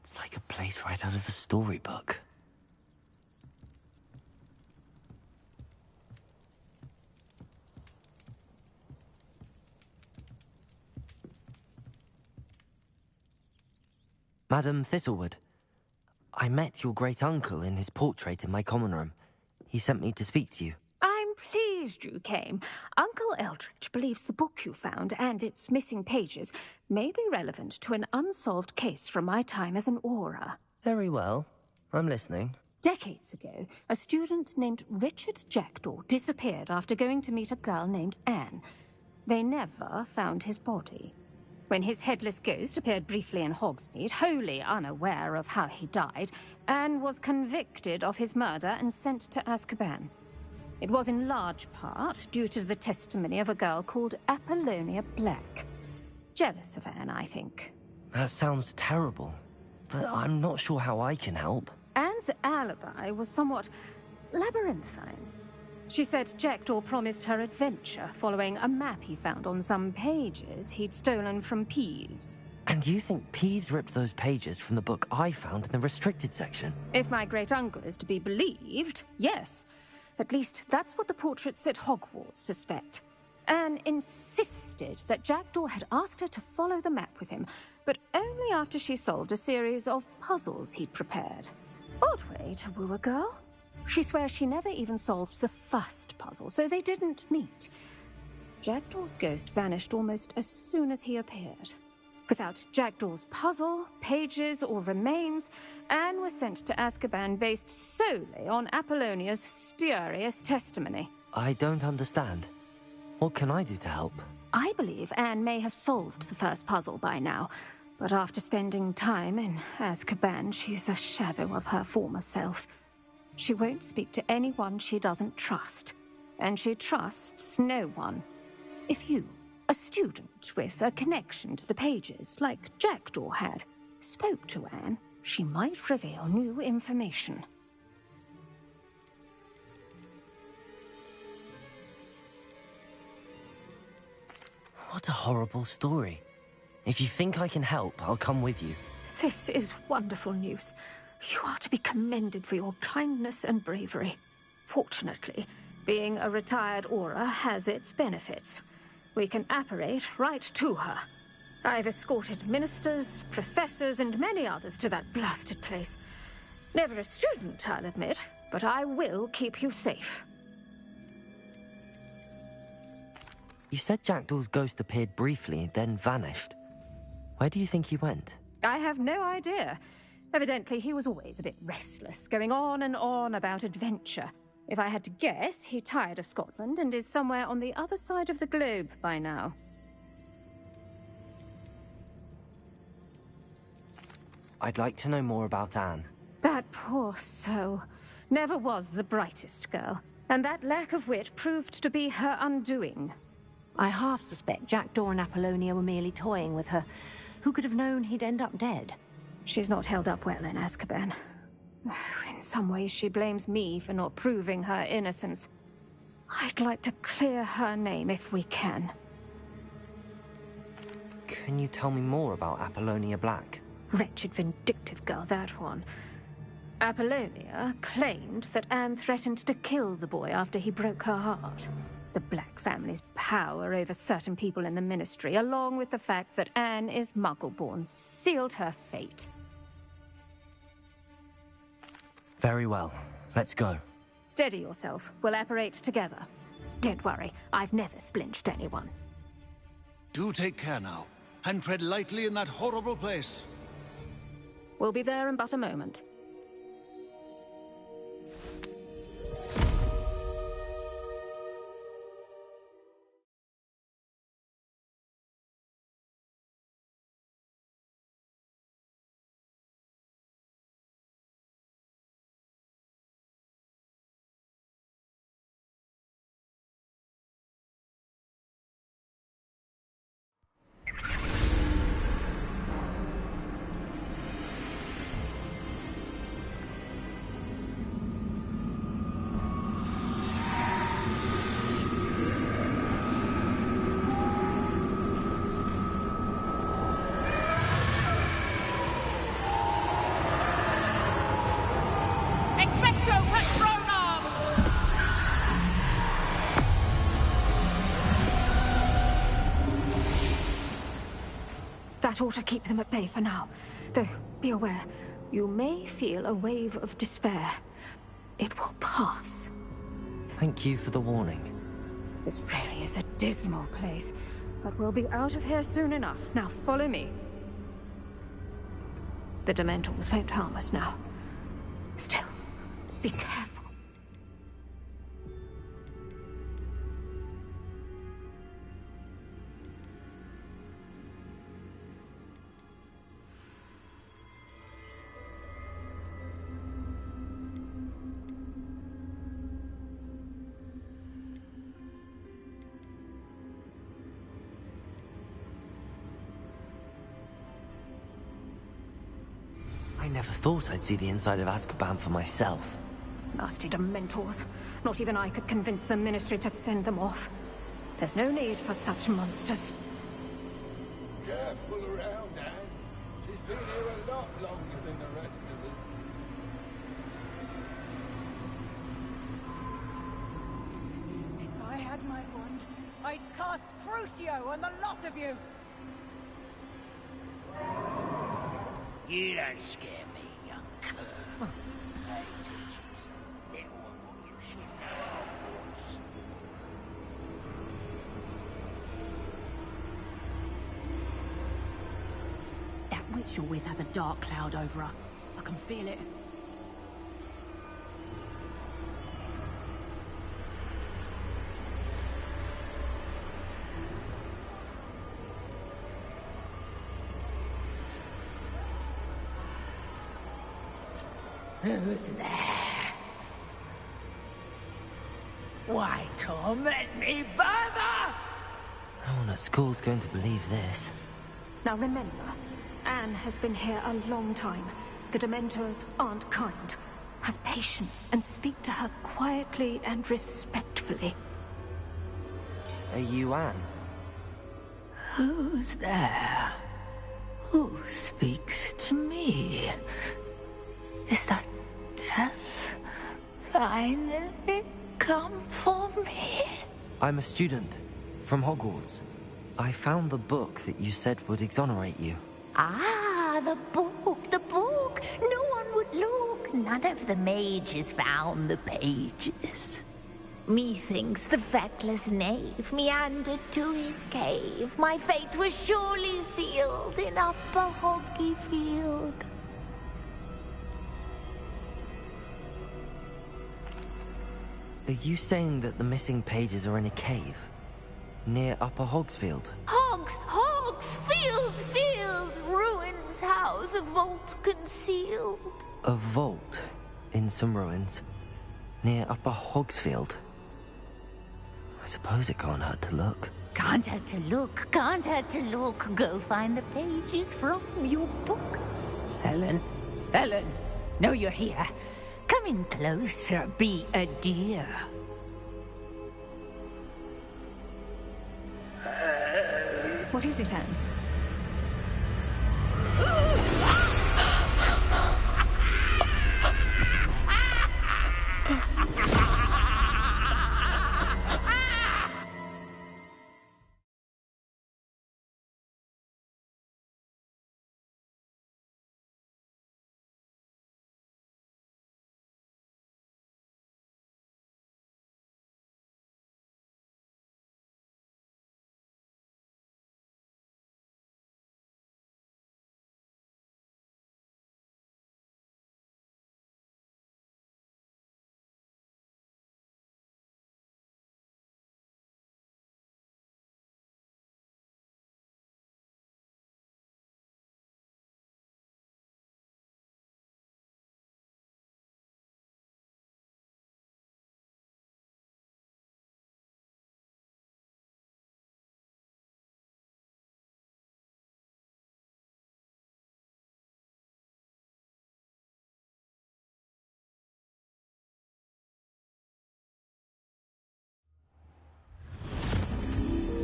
It's like a place right out of a storybook. Madam Thistlewood, I met your great-uncle in his portrait in my common room. He sent me to speak to you. I'm pleased you came. Uncle Eldridge believes the book you found and its missing pages may be relevant to an unsolved case from my time as an aura. Very well. I'm listening. Decades ago, a student named Richard Jackdaw disappeared after going to meet a girl named Anne. They never found his body. When his headless ghost appeared briefly in Hogsmeade, wholly unaware of how he died, Anne was convicted of his murder and sent to Azkaban. It was in large part due to the testimony of a girl called Apollonia Black. Jealous of Anne, I think. That sounds terrible, but I'm not sure how I can help. Anne's alibi was somewhat labyrinthine. She said Jackdaw promised her adventure following a map he found on some pages he'd stolen from Peeves. And you think Peeves ripped those pages from the book I found in the restricted section? If my great-uncle is to be believed, yes. At least that's what the portraits at Hogwarts suspect. Anne insisted that Jackdaw had asked her to follow the map with him, but only after she solved a series of puzzles he'd prepared. Odd way to woo a girl. She swears she never even solved the first puzzle, so they didn't meet. Jackdaw's ghost vanished almost as soon as he appeared. Without Jackdaw's puzzle, pages, or remains, Anne was sent to Azkaban based solely on Apollonia's spurious testimony. I don't understand. What can I do to help? I believe Anne may have solved the first puzzle by now, but after spending time in Azkaban, she's a shadow of her former self. She won't speak to anyone she doesn't trust, and she trusts no one. If you, a student with a connection to the pages, like Jackdaw had, spoke to Anne, she might reveal new information. What a horrible story. If you think I can help, I'll come with you. This is wonderful news. You are to be commended for your kindness and bravery. Fortunately, being a retired aura has its benefits. We can apparate right to her. I've escorted ministers, professors, and many others to that blasted place. Never a student, I'll admit, but I will keep you safe. You said Jackdaw's ghost appeared briefly, then vanished. Where do you think he went? I have no idea. Evidently, he was always a bit restless, going on and on about adventure. If I had to guess, he tired of Scotland and is somewhere on the other side of the globe by now. I'd like to know more about Anne. That poor soul. Never was the brightest girl, and that lack of wit proved to be her undoing. I half suspect Jackdaw and Apollonia were merely toying with her. Who could have known he'd end up dead? She's not held up well in Azkaban. In some ways, she blames me for not proving her innocence. I'd like to clear her name if we can. Can you tell me more about Apollonia Black? Wretched, vindictive girl, that one. Apollonia claimed that Anne threatened to kill the boy after he broke her heart. The Black family's power over certain people in the Ministry, along with the fact that Anne is Muggle-born, sealed her fate. Very well. Let's go. Steady yourself. We'll apparate together. Don't worry, I've never splinched anyone. Do take care now, and tread lightly in that horrible place. We'll be there in but a moment. That ought to keep them at bay for now. Though, be aware, you may feel a wave of despair. It will pass. Thank you for the warning. This really is a dismal place, but we'll be out of here soon enough. Now follow me. The Dementors won't harm us now. Still, be careful. I never thought I'd see the inside of Azkaban for myself. Nasty Dementors. Not even I could convince the Ministry to send them off. There's no need for such monsters. Careful around, Anne. She's been here a lot longer than the rest of us. If I had my wand, I'd cast Crucio on the lot of you! You don't scare me, young cur. I teach you something little and what you should know, Hogwarts. That witch you're with has a dark cloud over her. I can feel it. Who's there? Why torment me further? No one at school's going to believe this. Now remember, Anne has been here a long time. The Dementors aren't kind. Have patience and speak to her quietly and respectfully. Are you Anne? Who's there? Who speaks to me? Is that death finally come for me? I'm a student from Hogwarts. I found the book that you said would exonerate you. Ah, the book, the book. No one would look. None of the mages found the pages. Methinks the feckless knave meandered to his cave. My fate was surely sealed in Upper Hoggyfield. Are you saying that the missing pages are in a cave? Near Upper Hogsfield? Field, ruins house, a vault concealed. A vault in some ruins? Near Upper Hogsfield? I suppose it can't hurt to look. Can't hurt to look. Go find the pages from your book. Helen, know you're here. Come in closer, be a dear. What is it, Anne?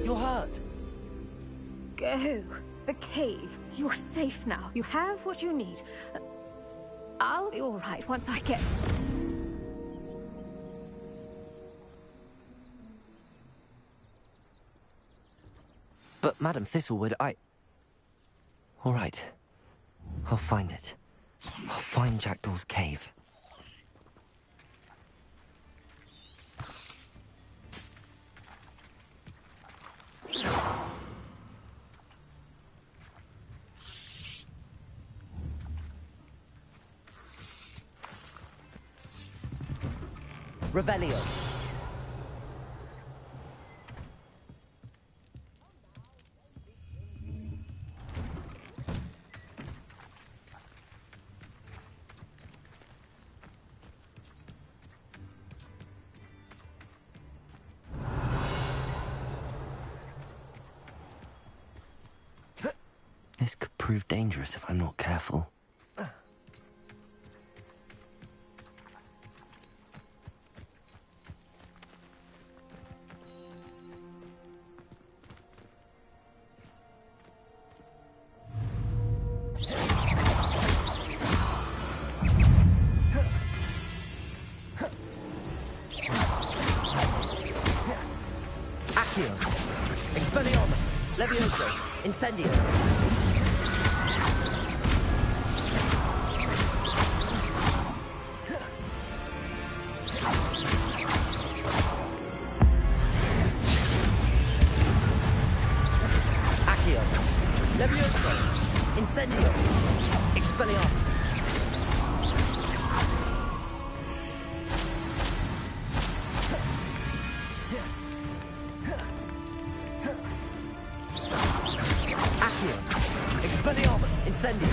You're hurt! Go. The cave. You're safe now. You have what you need. I'll be all right once I get... But Madam Thistlewood, All right. I'll find it. I'll find Jackdaw's cave. Revelio. This could prove dangerous if I'm not careful. Accio. Expelliarmus. Levioso. Incendio. Accio. Levioso. Incendio. Expelliarmus. Accio. Expelliarmus. Incendio.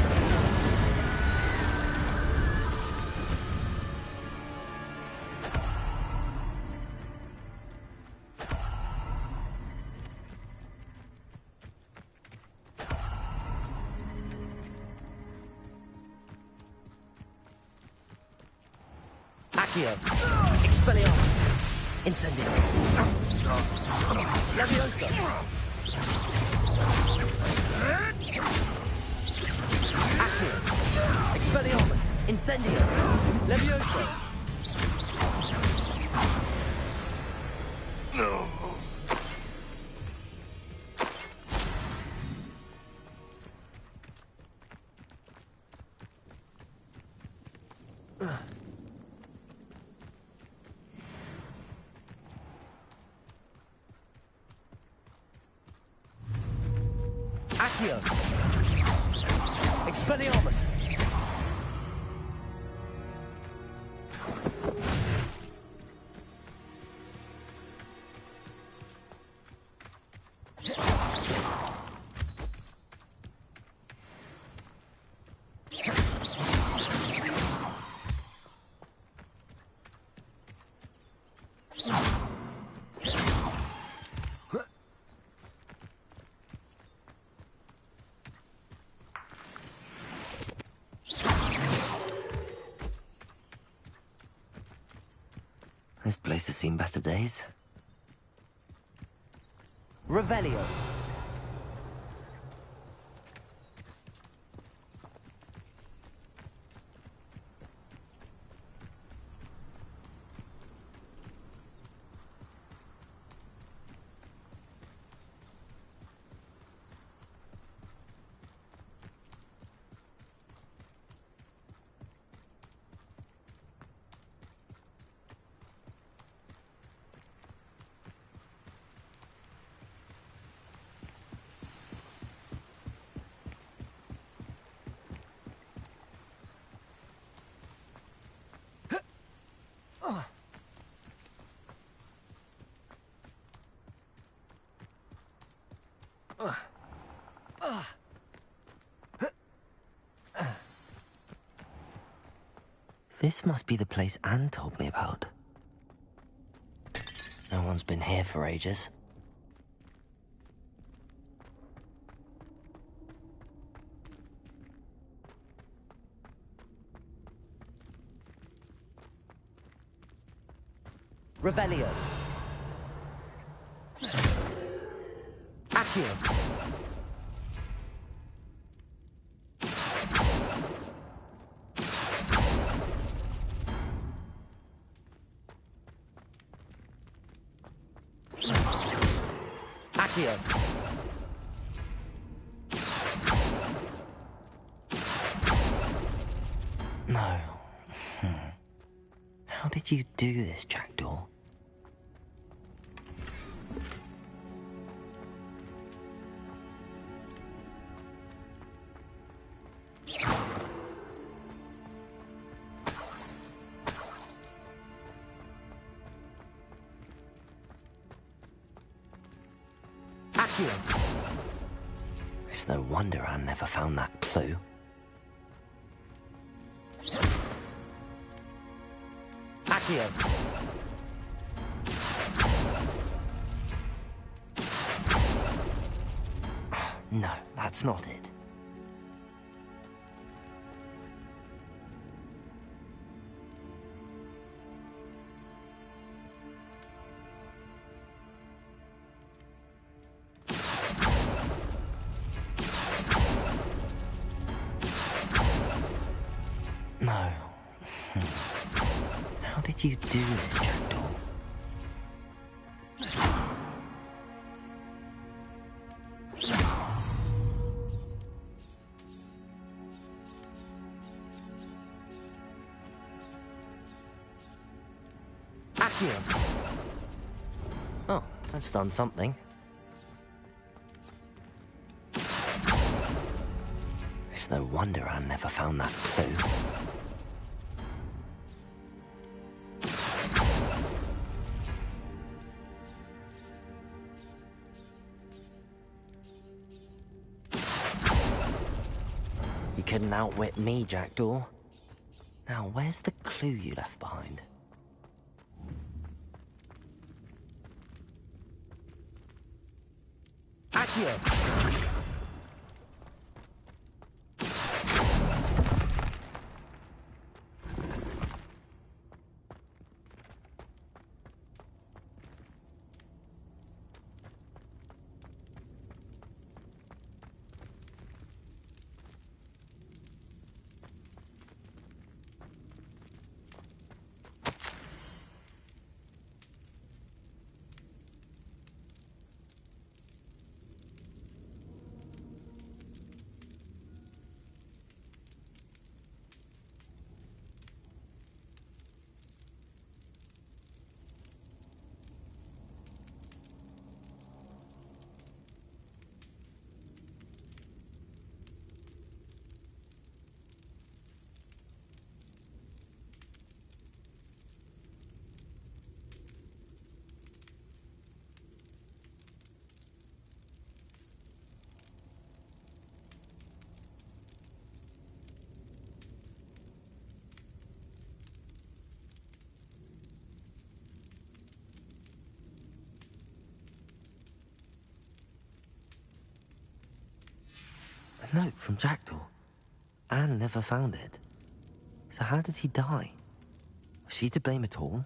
Accio. Expelliarmus. Incendio. Levioso. Accio. Expelliarmus. Incendio. Levioso. Accio. Expelliarmus. This place has seen better days. Revelio. This must be the place Anne told me about. No one's been here for ages. Revelio. Accio. Accio. No. How did you do this, Jackdaw? It's no wonder Anne never found that clue. Accio. No, that's not it. No. How did you do this, Jackdaw? Accio. Oh, that's done something. It's no wonder Anne never found that clue. You couldn't outwit me, Jackdaw. Now, where's the clue you left behind? Accio. A note from Jackdaw. Anne never found it. So how did he die? Was she to blame at all?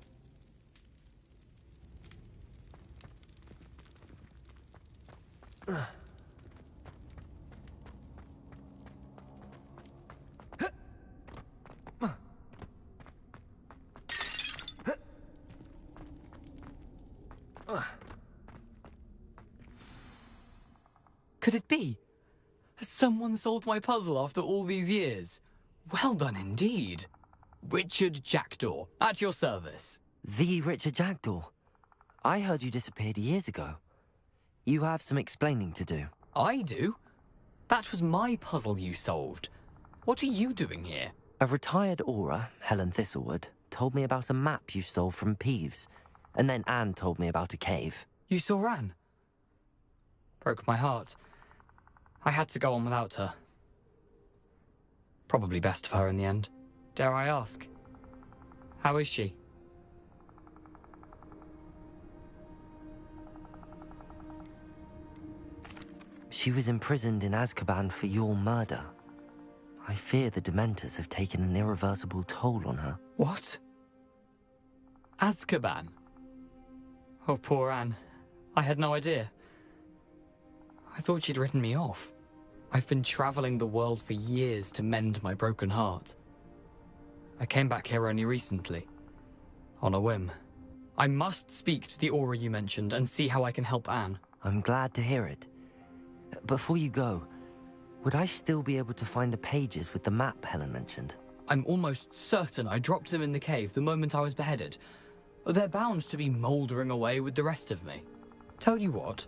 Could it be? Has someone solved my puzzle after all these years? Well done indeed. Richard Jackdaw, at your service. The Richard Jackdaw. I heard you disappeared years ago. You have some explaining to do. I do? That was my puzzle you solved. What are you doing here? A retired Aura, Helen Thistlewood, told me about a map you stole from Peeves. And then Anne told me about a cave. You saw Anne? Broke my heart. I had to go on without her. Probably best for her in the end. Dare I ask? How is she? She was imprisoned in Azkaban for your murder. I fear the Dementors have taken an irreversible toll on her. What? Azkaban? Oh, poor Anne. I had no idea. I thought she'd written me off. I've been traveling the world for years to mend my broken heart. I came back here only recently, on a whim. I must speak to the Aura you mentioned and see how I can help Anne. I'm glad to hear it. Before you go, would I still be able to find the pages with the map Helen mentioned? I'm almost certain I dropped them in the cave the moment I was beheaded. They're bound to be mouldering away with the rest of me. Tell you what,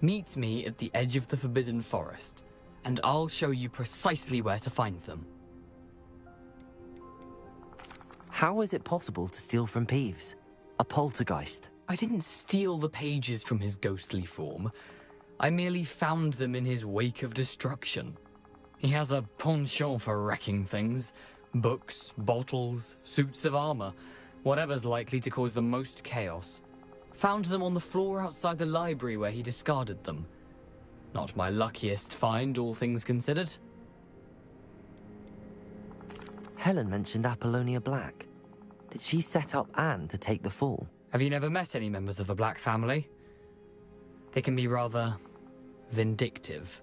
meet me at the edge of the Forbidden Forest, and I'll show you precisely where to find them. How is it possible to steal from Peeves? A poltergeist? I didn't steal the pages from his ghostly form. I merely found them in his wake of destruction. He has a penchant for wrecking things. Books, bottles, suits of armor, whatever's likely to cause the most chaos. Found them on the floor outside the library where he discarded them. Not my luckiest find, all things considered. Helen mentioned Apollonia Black. Did she set up Anne to take the fall? Have you never met any members of the Black family? They can be rather vindictive.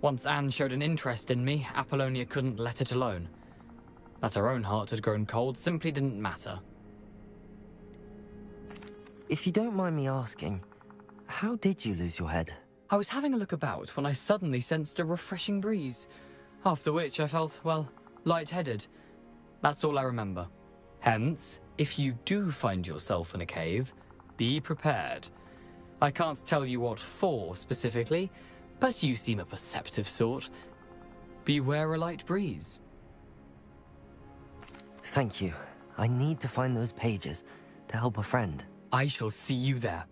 Once Anne showed an interest in me, Apollonia couldn't let it alone. That her own heart had grown cold simply didn't matter. If you don't mind me asking, how did you lose your head? I was having a look about when I suddenly sensed a refreshing breeze, after which I felt, well, lightheaded. That's all I remember. Hence, if you do find yourself in a cave, be prepared. I can't tell you what for specifically, but you seem a perceptive sort. Beware a light breeze. Thank you. I need to find those pages to help a friend. I shall see you there.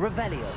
Revelio.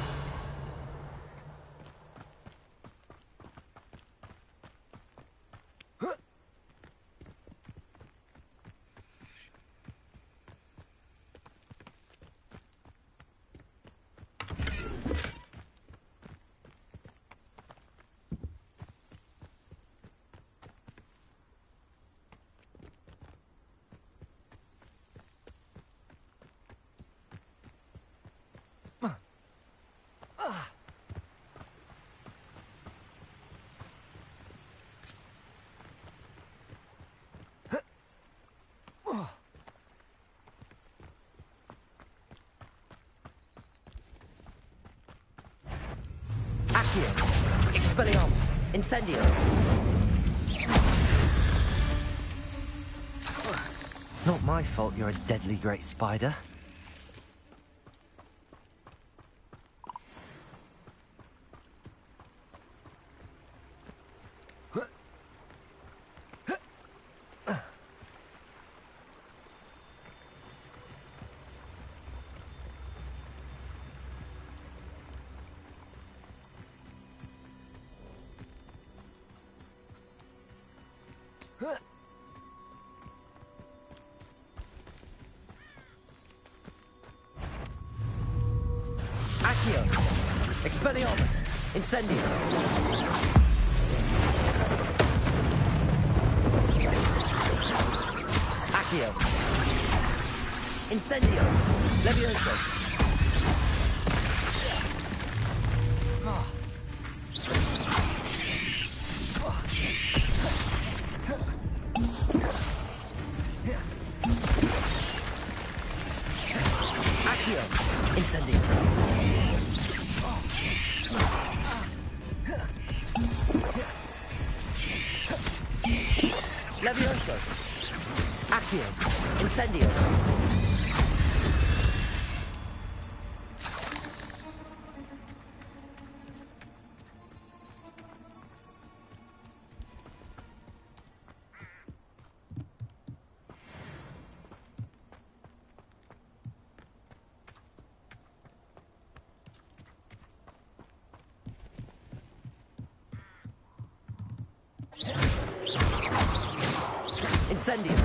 Accio. Expelliarmus. Incendio. Not my fault you're a deadly great spider. Accio. Expelliarmus. Incendio. Accio. Incendio. Levioso. Accio. Incendio. Levioso. Accio. Incendio. Incendio.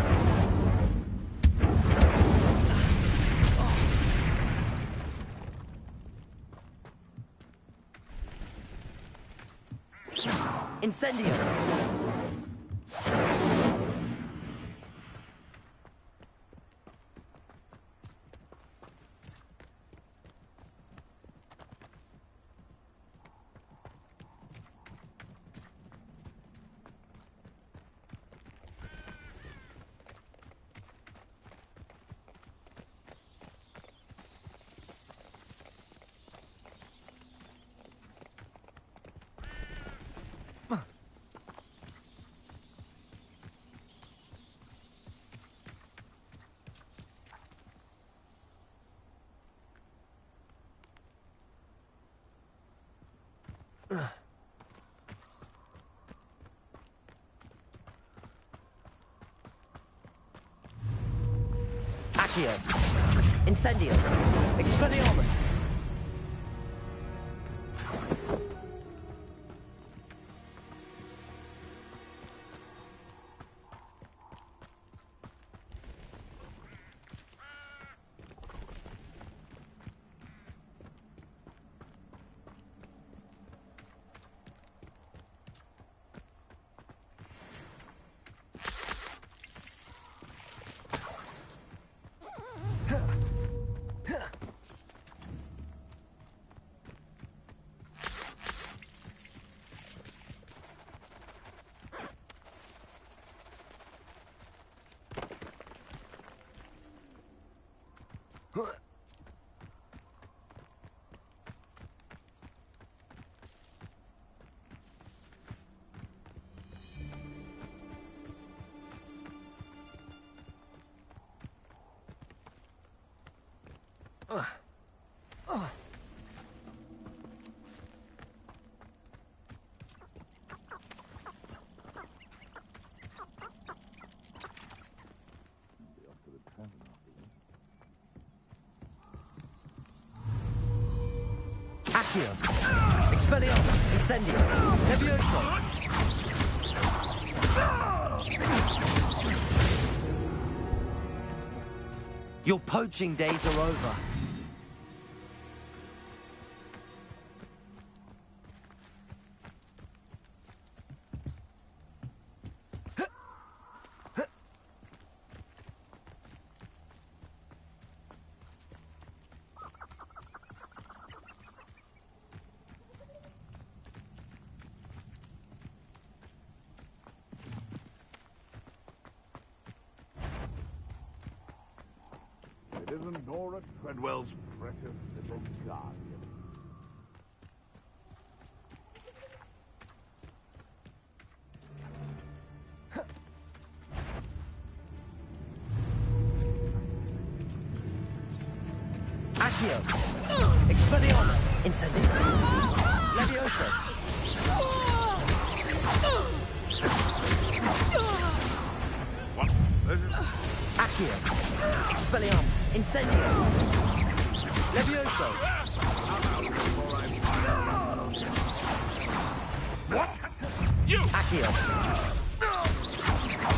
Incendio. Accio. Incendio. Expelliarmus. Accio. Expelliarmus. Incendio. Levioso. Your poaching days are over. It isn't Nora Treadwell's precious little guardian. Accio. Expelliarmus. Incendio. Levioso. What? Accio. Expelliarmus. Incendio. Levioso. What? You! Accio.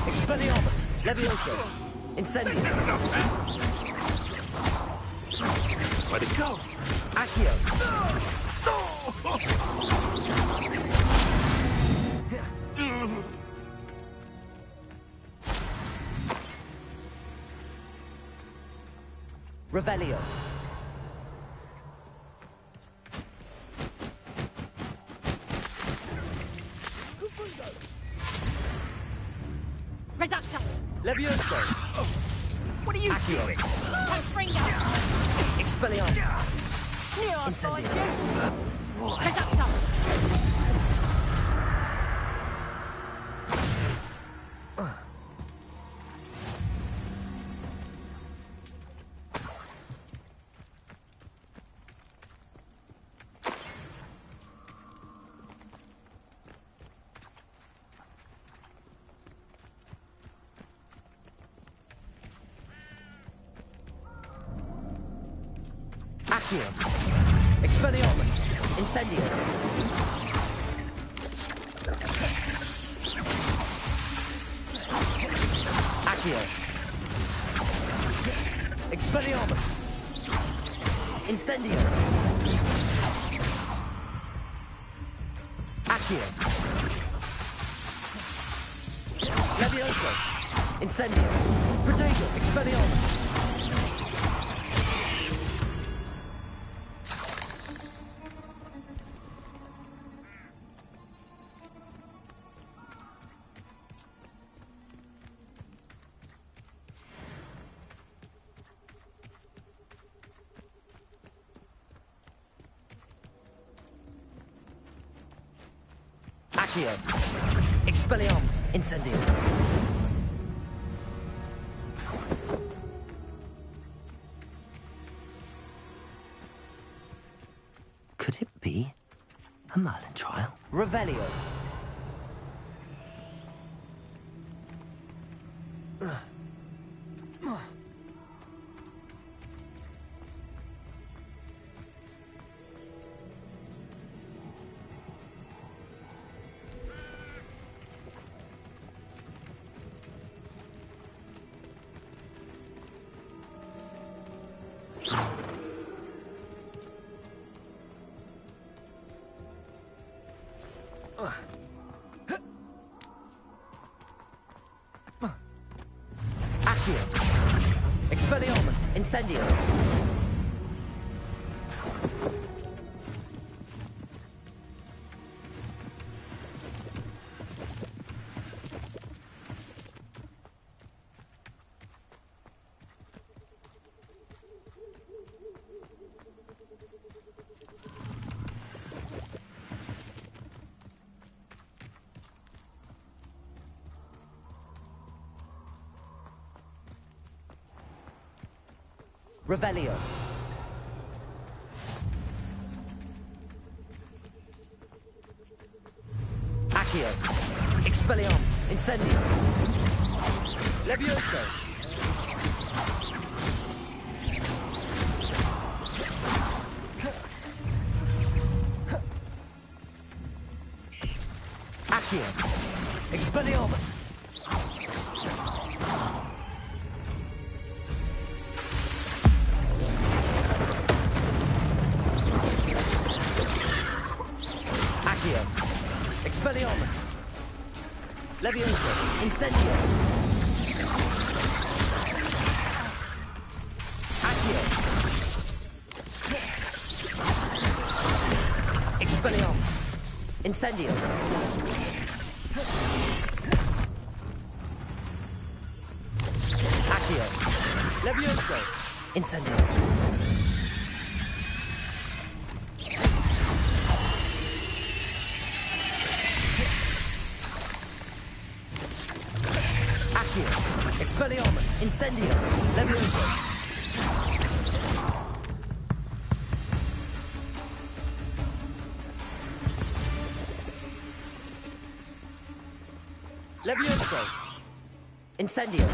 Expelliarmus. Levioso. Incendio. Let it go! Accio. Revelio. Reducto! Levioso. What are you Accio. doing? Confringo! Expelliarmus. Near I'll Incendio. find you! Reducto! Accio. Expelliarmus. Incendio. Accio. Expelliarmus. Incendio. Accio. Levioso. Incendio. Protego. Expelliarmus. Accio. Expelliarmus. Incendio. Could it be a Merlin trial? Revelio. Accio. Expelliarmus. Incendio. Revelio. Accio. Expelliarmus. Incendio. Levioso. Accio. Expelliarmus. Accio. Expelliarmus. Levioso. Incendio. Accio. Expelliarmus. Incendio. Accio. Levioso. Incendio. Accio. Expelliarmus. Incendio. Levioso. Levioso! Incendio!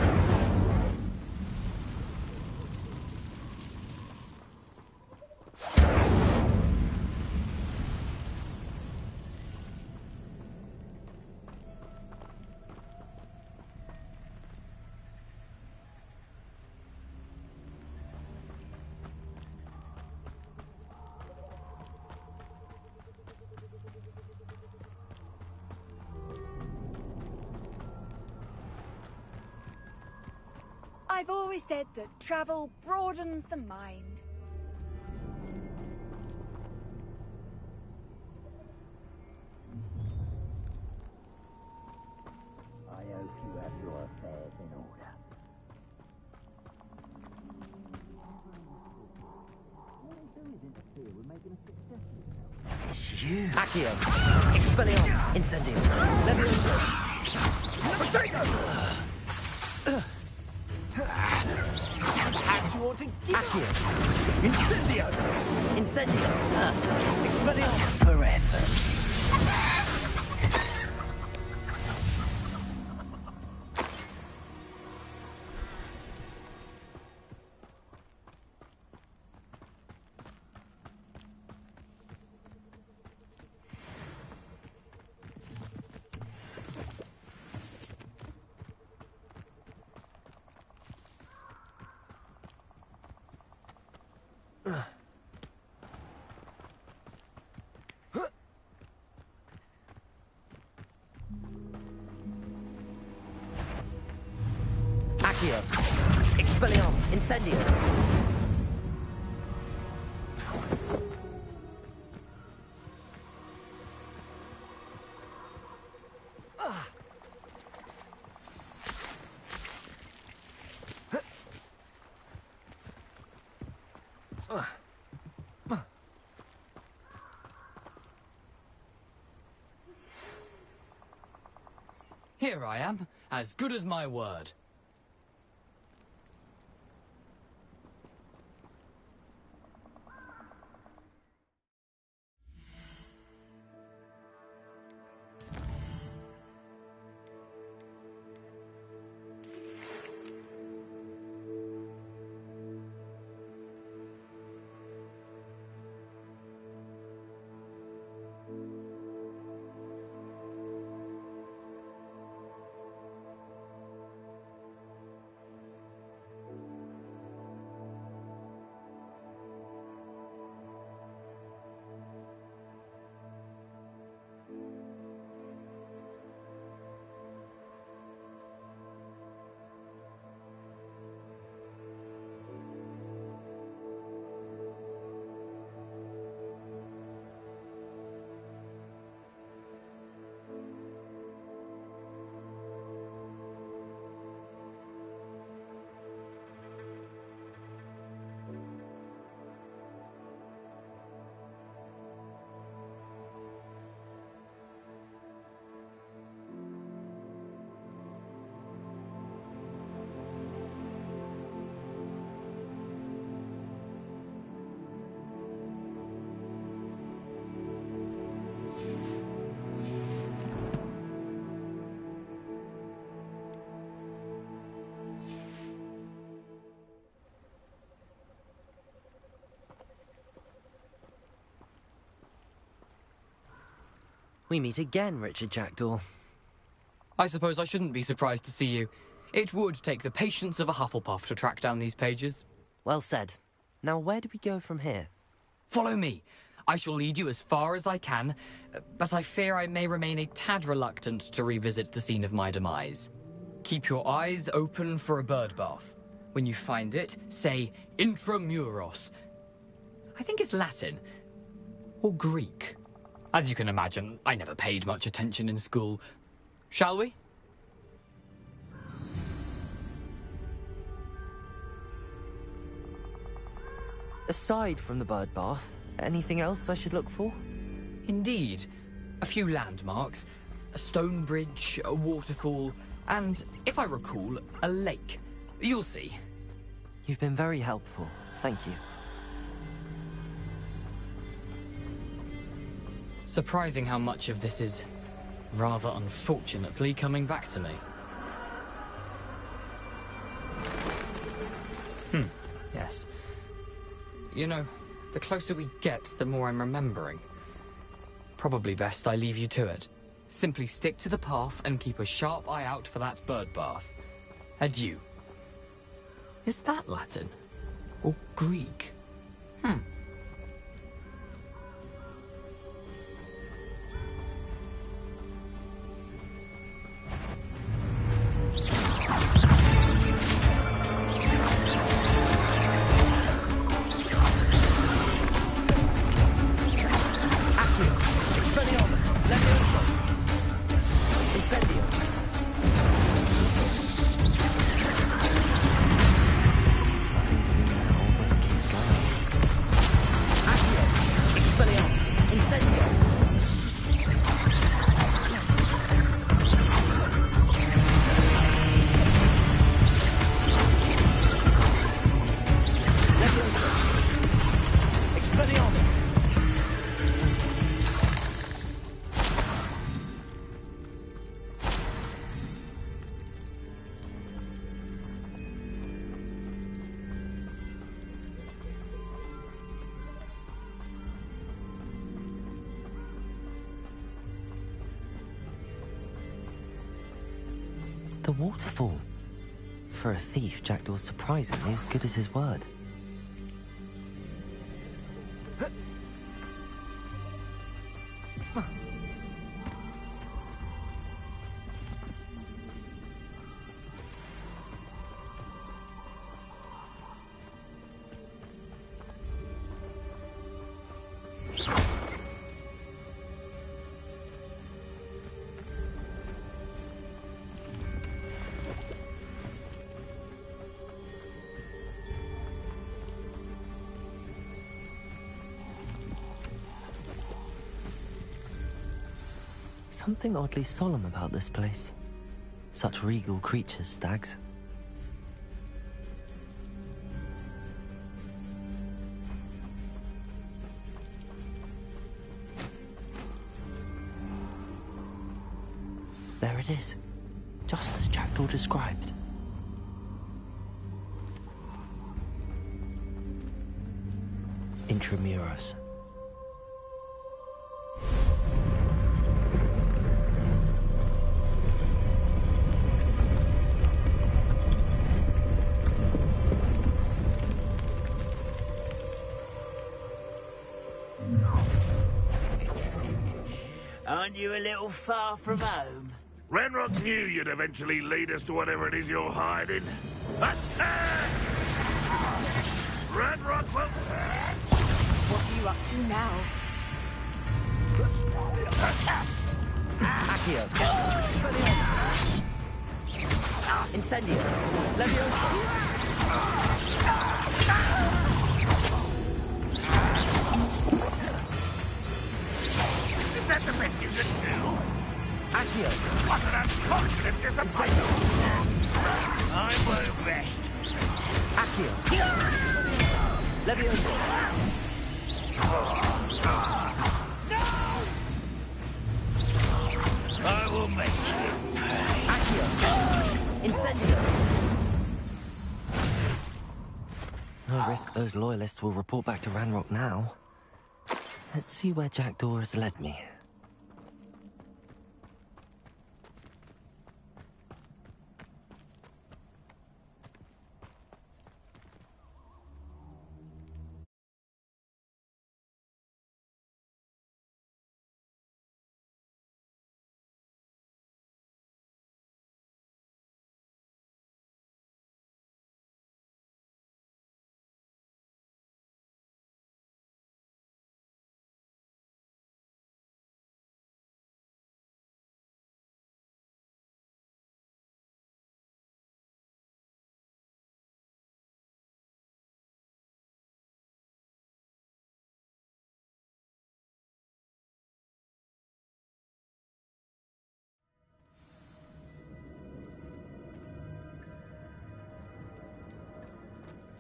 I've always said that travel broadens the mind. I hope you have your affairs in order. It's you. Accio! Expelliarmus! Incendio! Levioso! Potato! Perhaps you want to give Accio! Incendio! Incendio! Expelliarmus! Forever! Accio! Expelliarmus! Incendio! Here I am, as good as my word. We meet again, Richard Jackdaw. I suppose I shouldn't be surprised to see you. It would take the patience of a Hufflepuff to track down these pages. Well said. Now, where do we go from here? Follow me. I shall lead you as far as I can, but I fear I may remain a tad reluctant to revisit the scene of my demise. Keep your eyes open for a bird bath. When you find it, say intramuros. I think it's Latin. Or Greek. As you can imagine, I never paid much attention in school. Shall we? Aside from the bird bath, anything else I should look for? Indeed. A few landmarks, a stone bridge, a waterfall, and, if I recall, a lake. You'll see. You've been very helpful. Thank you. Surprising how much of this is rather unfortunately coming back to me. Yes. You know, the closer we get, the more I'm remembering. Probably best I leave you to it. Simply stick to the path and keep a sharp eye out for that bird bath. Adieu. Is that Latin? Or Greek? The waterfall. For a thief, Jackdaw's surprisingly as good as his word. Something oddly solemn about this place. Such regal creatures, stags. There it is, just as Jackdaw described. Intramuros. Aren't you a little far from home? Ranrock knew you'd eventually lead us to whatever it is you're hiding. Attack! Ranrock will... What are you up to now? Accio. Incendio. Leviosa. Is that the best you can do? Accio. What an unfortunate disappointment! I won't rest. Accio. Leviosa. I will make you pay. Accio. Incendio. No risk those loyalists will report back to Ranrock now. Let's see where Jackdaw has led me.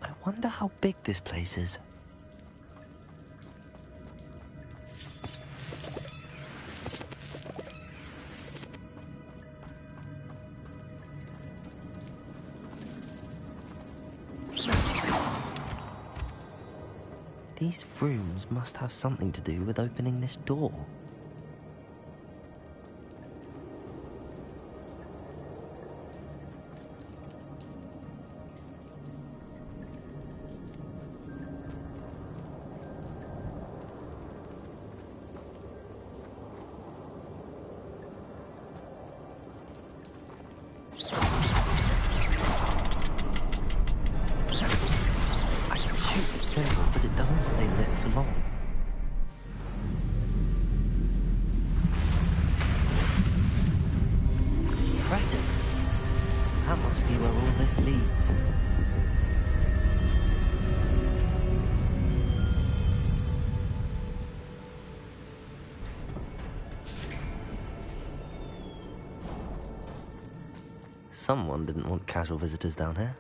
I wonder how big this place is. These rooms must have something to do with opening this door. But it doesn't stay lit for long. Impressive. That must be where all this leads. Someone didn't want casual visitors down here.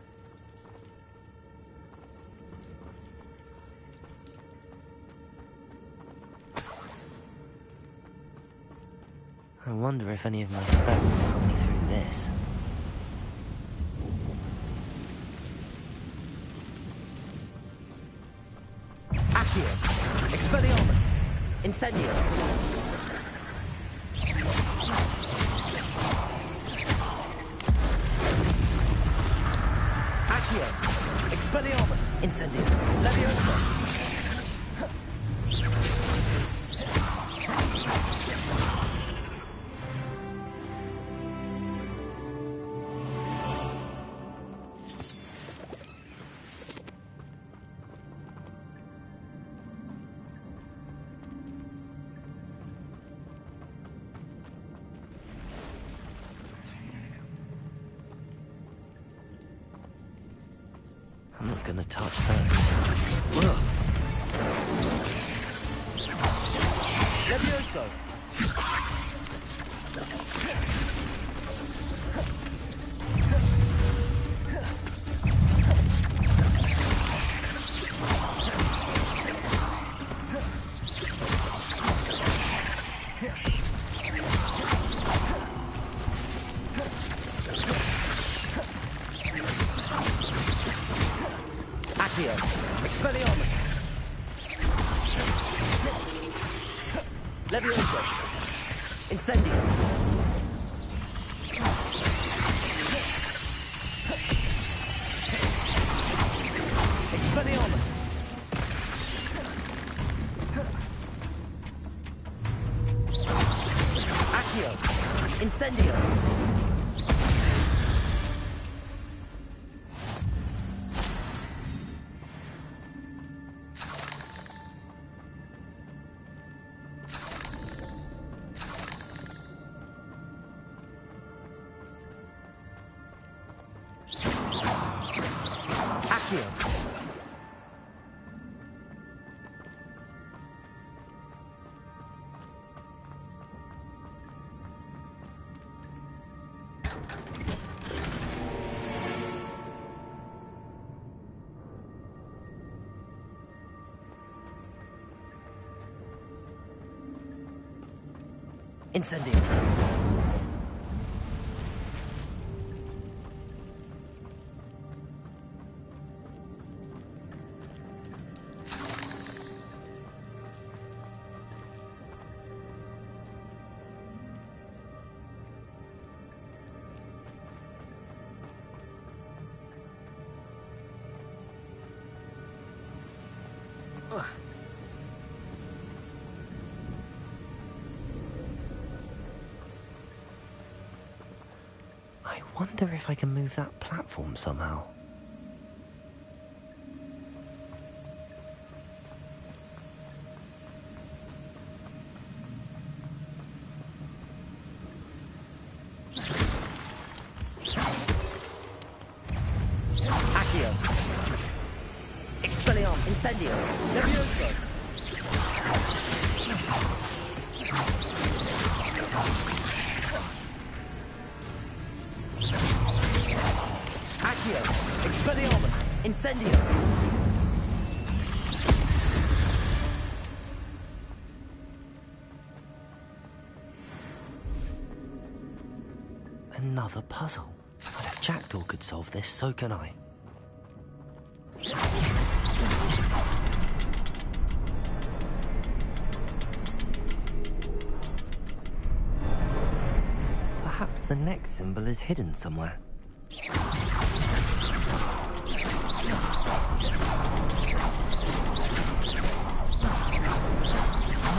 I wonder if any of my spells help me through this. Accio. Expelliarmus. Incendio. Accio. Expelliarmus. Incendio. Leviosa. I'm not gonna touch those. Whoa. Levioso. Accio. Expelliarmus. Levioso. Incendio. Expelliarmus. Accio. Incendio. Accio. Incendio. I wonder if I can move that platform somehow. Accio. Expelliarmus. Incendio. Levioso. Accio. Expelliarmus. Incendio. Another puzzle. But if Jackdaw could solve this, so can I. the next symbol is hidden somewhere.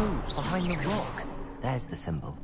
Oh, behind the rock. There's the symbol.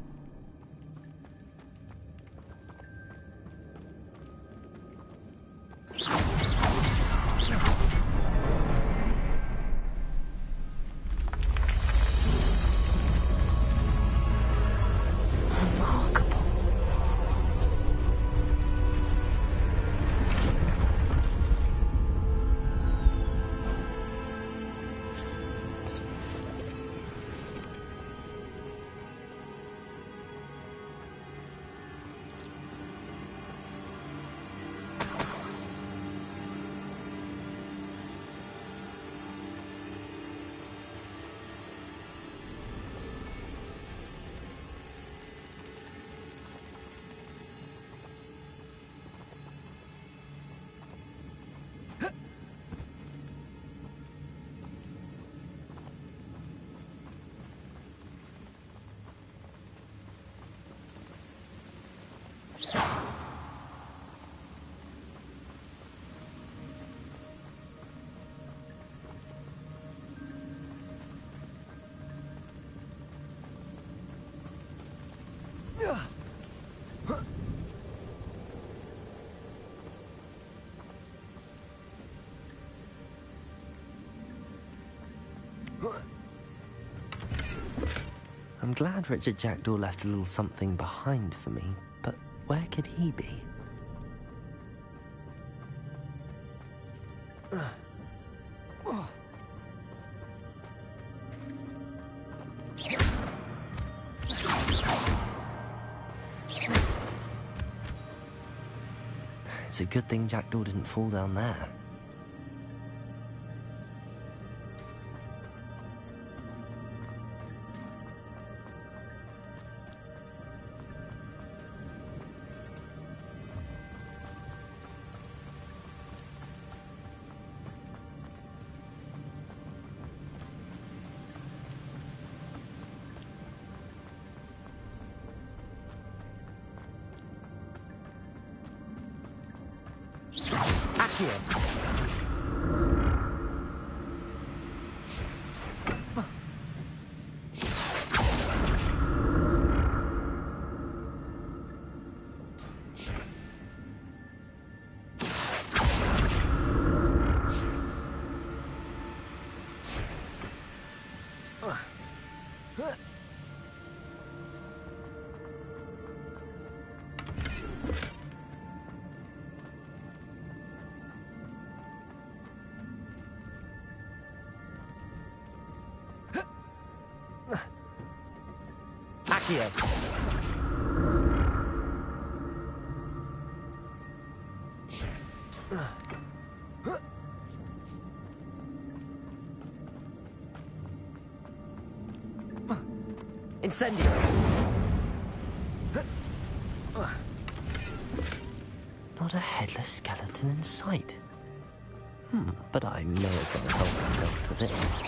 I'm glad Richard Jackdaw left a little something behind for me, but where could he be? It's a good thing Jackdaw didn't fall down there. Here. Incendio. Not a headless skeleton in sight. But I may as well help myself to this.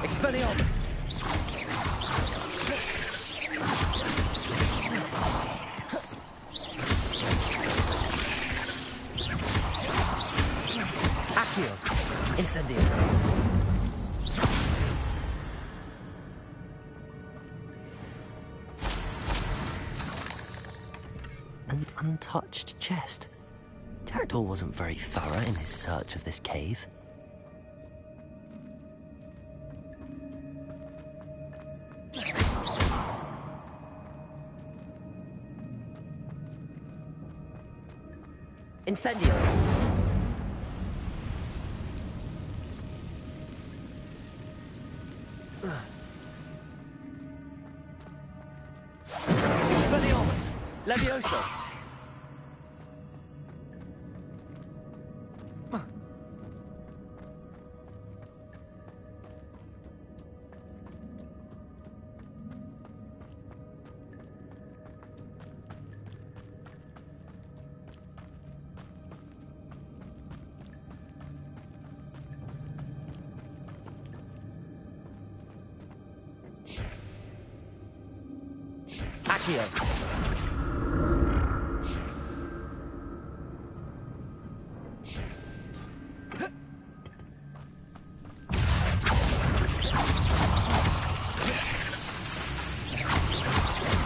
Expelliarmus! Accio! Incendio! An untouched chest. Jackdaw wasn't very thorough in his search of this cave. Incendio. Expelliarmus. Levioso. Accio.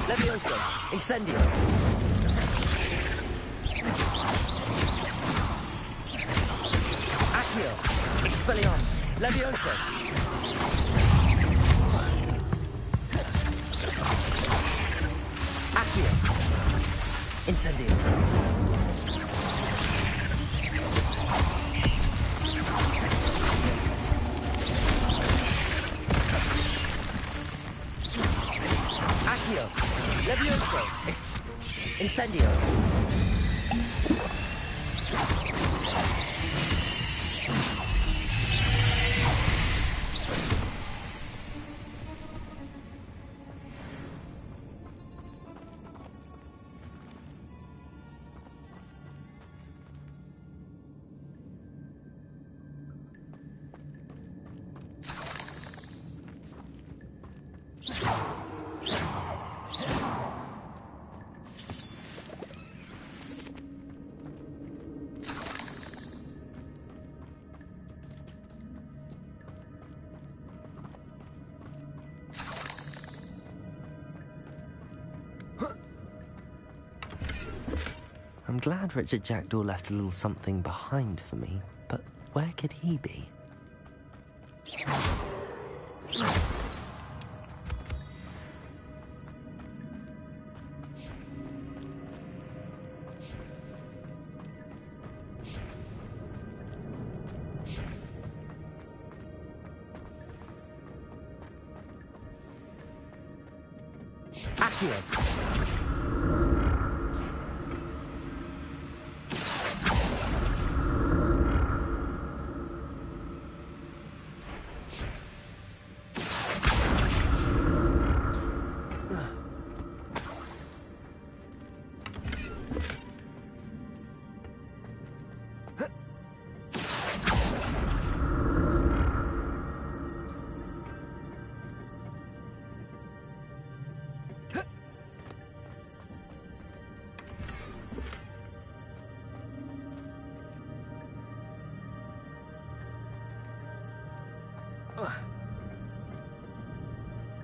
Levioso. Incendio. Accio. Expelliarmus. Levioso. Accio. Incendio. Accio. Levioso. Incendio. I'm glad Richard Jackdaw left a little something behind for me, but where could he be? Accio.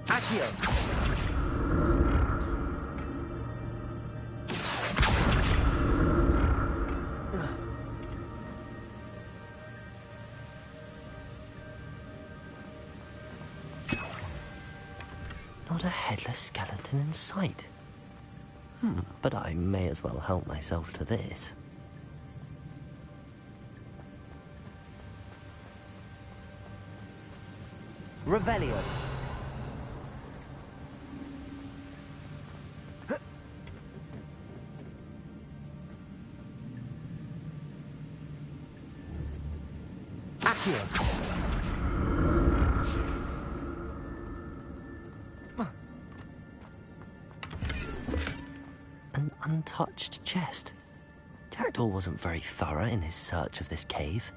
Accio. Not a headless skeleton in sight. But I may as well help myself to this. Revelio. Accio. An untouched chest. Jackdaw wasn't very thorough in his search of this cave.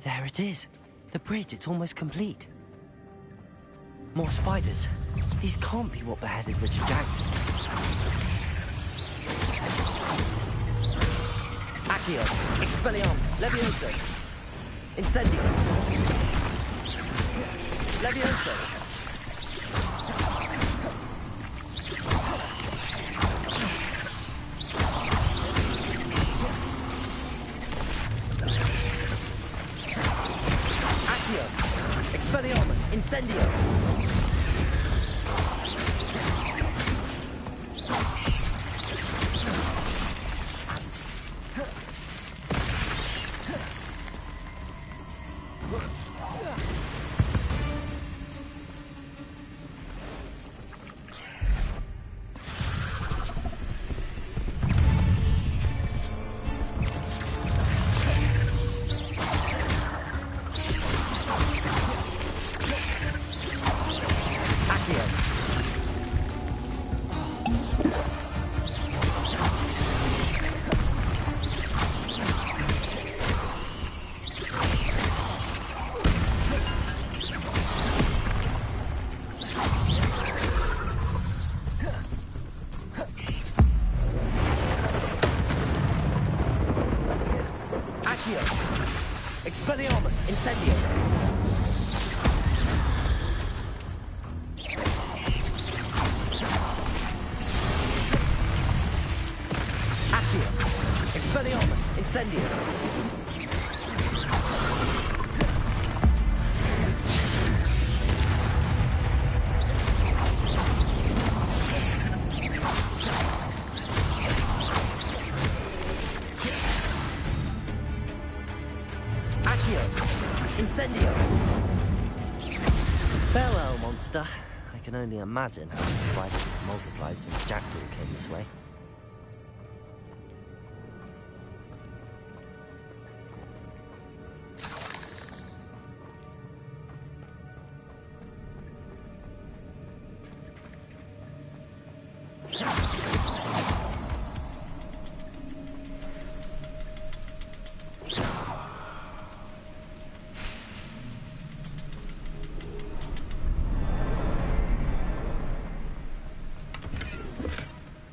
There it is. The bridge, it's almost complete. More spiders. These can't be what beheaded Richard Jackdaw. Accio. Expelliarmus. Levioso. Incendio. Levioso. Accio. Expelliarmus. Incendio. Expelliarmus. Incendio. Accio. Expelliarmus. Incendio. Incendio! Farewell, monster. I can only imagine how the spiders have multiplied since Jackdaw came this way.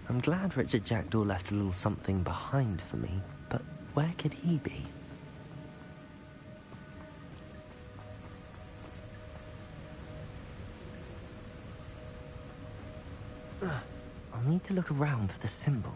I'm glad Richard Jackdaw left a little something behind for me, but where could he be? I'll need to look around for the symbol.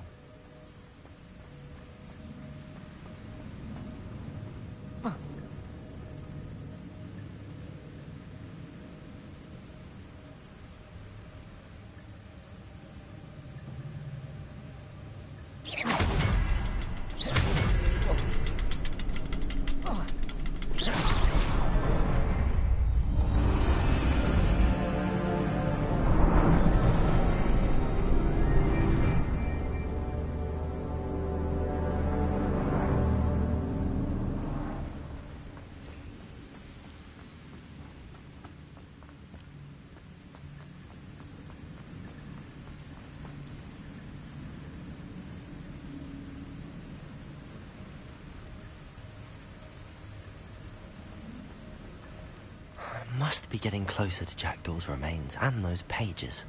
Must be getting closer to Jackdaw's remains and those pages.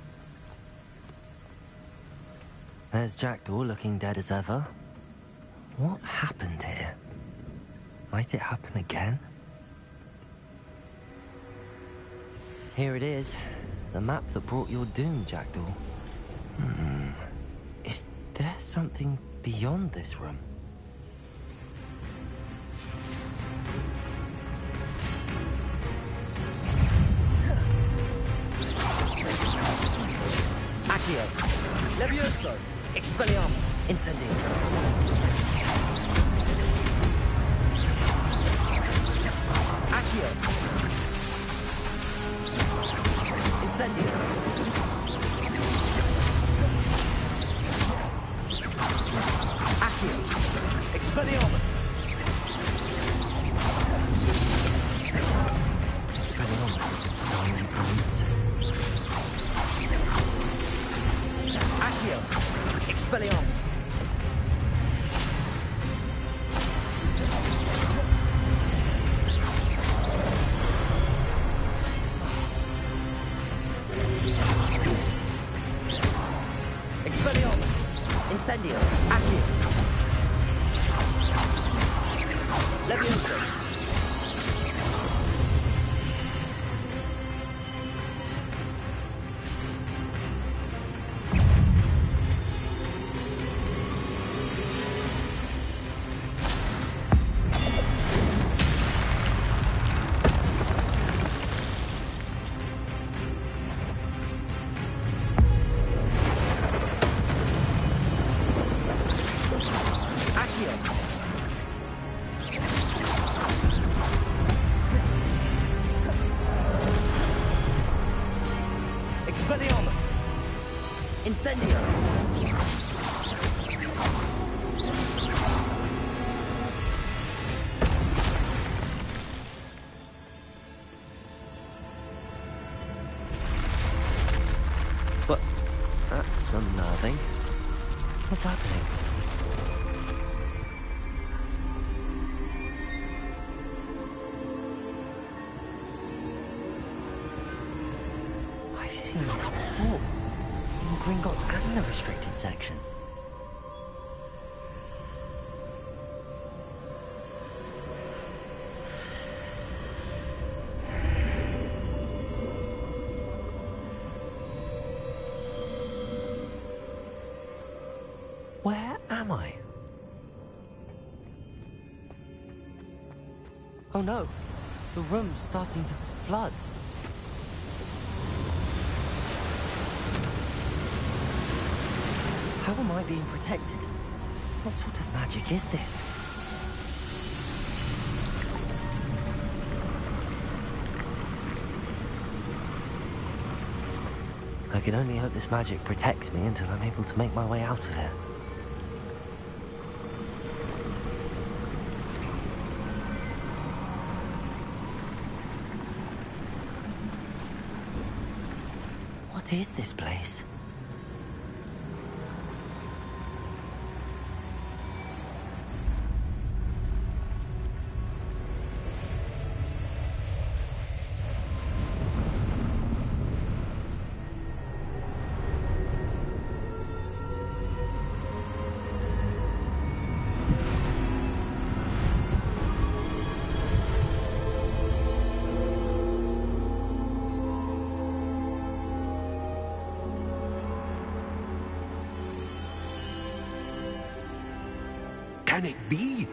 There's Jackdaw looking dead as ever. What happened here? Might it happen again? Here it is. The map that brought your doom, Jackdaw. Is there something beyond this room? Accio. Levioso. Expelliarmus. Incendio. Accio. Incendio. Accio. Expelliarmus. Expelliarmus is a silent brute. Accio. Expelliarmus. Incendio! But that's unnerving. What's happening? I've seen this before. In Gringotts and the restricted section. Where am I? Oh no, the room's starting to flood. How am I being protected? What sort of magic is this? I can only hope this magic protects me until I'm able to make my way out of here. What is this place? Can it be?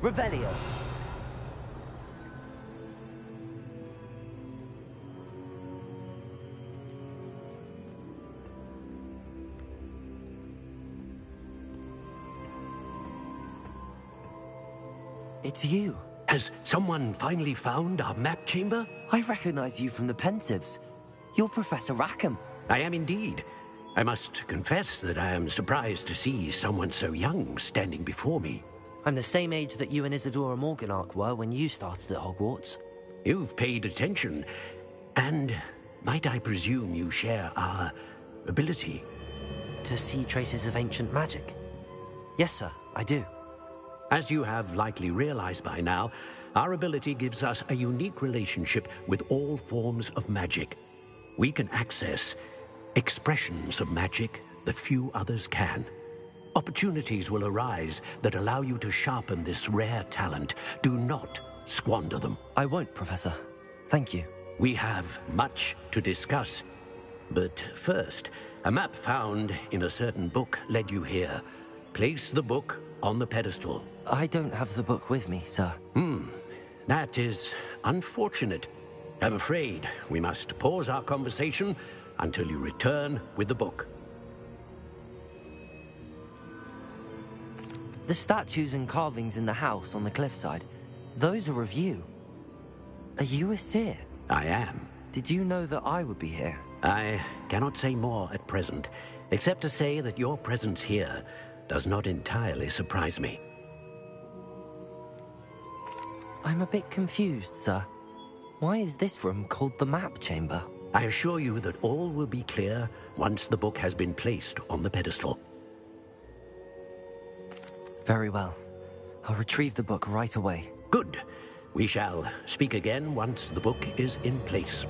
Revelio. It's you. Has someone finally found our map chamber? I recognize you from the Pensives. You're Professor Rackham. I am indeed. I must confess that I am surprised to see someone so young standing before me. I'm the same age that you and Isadora Morganach were when you started at Hogwarts. You've paid attention. And might I presume you share our ability? To see traces of ancient magic? Yes, sir, I do. As you have likely realized by now, our ability gives us a unique relationship with all forms of magic. We can access expressions of magic that few others can. Opportunities will arise that allow you to sharpen this rare talent. Do not squander them. I won't, Professor. Thank you. We have much to discuss. But first, a map found in a certain book led you here. Place the book on the pedestal. I don't have the book with me, sir. That is unfortunate. I'm afraid we must pause our conversation until you return with the book. The statues and carvings in the house on the cliffside, those are of you. Are you a seer? I am. Did you know that I would be here? I cannot say more at present, except to say that your presence here does not entirely surprise me. I'm a bit confused, sir. Why is this room called the map chamber? I assure you that all will be clear once the book has been placed on the pedestal. Very well. I'll retrieve the book right away. Good. We shall speak again once the book is in place.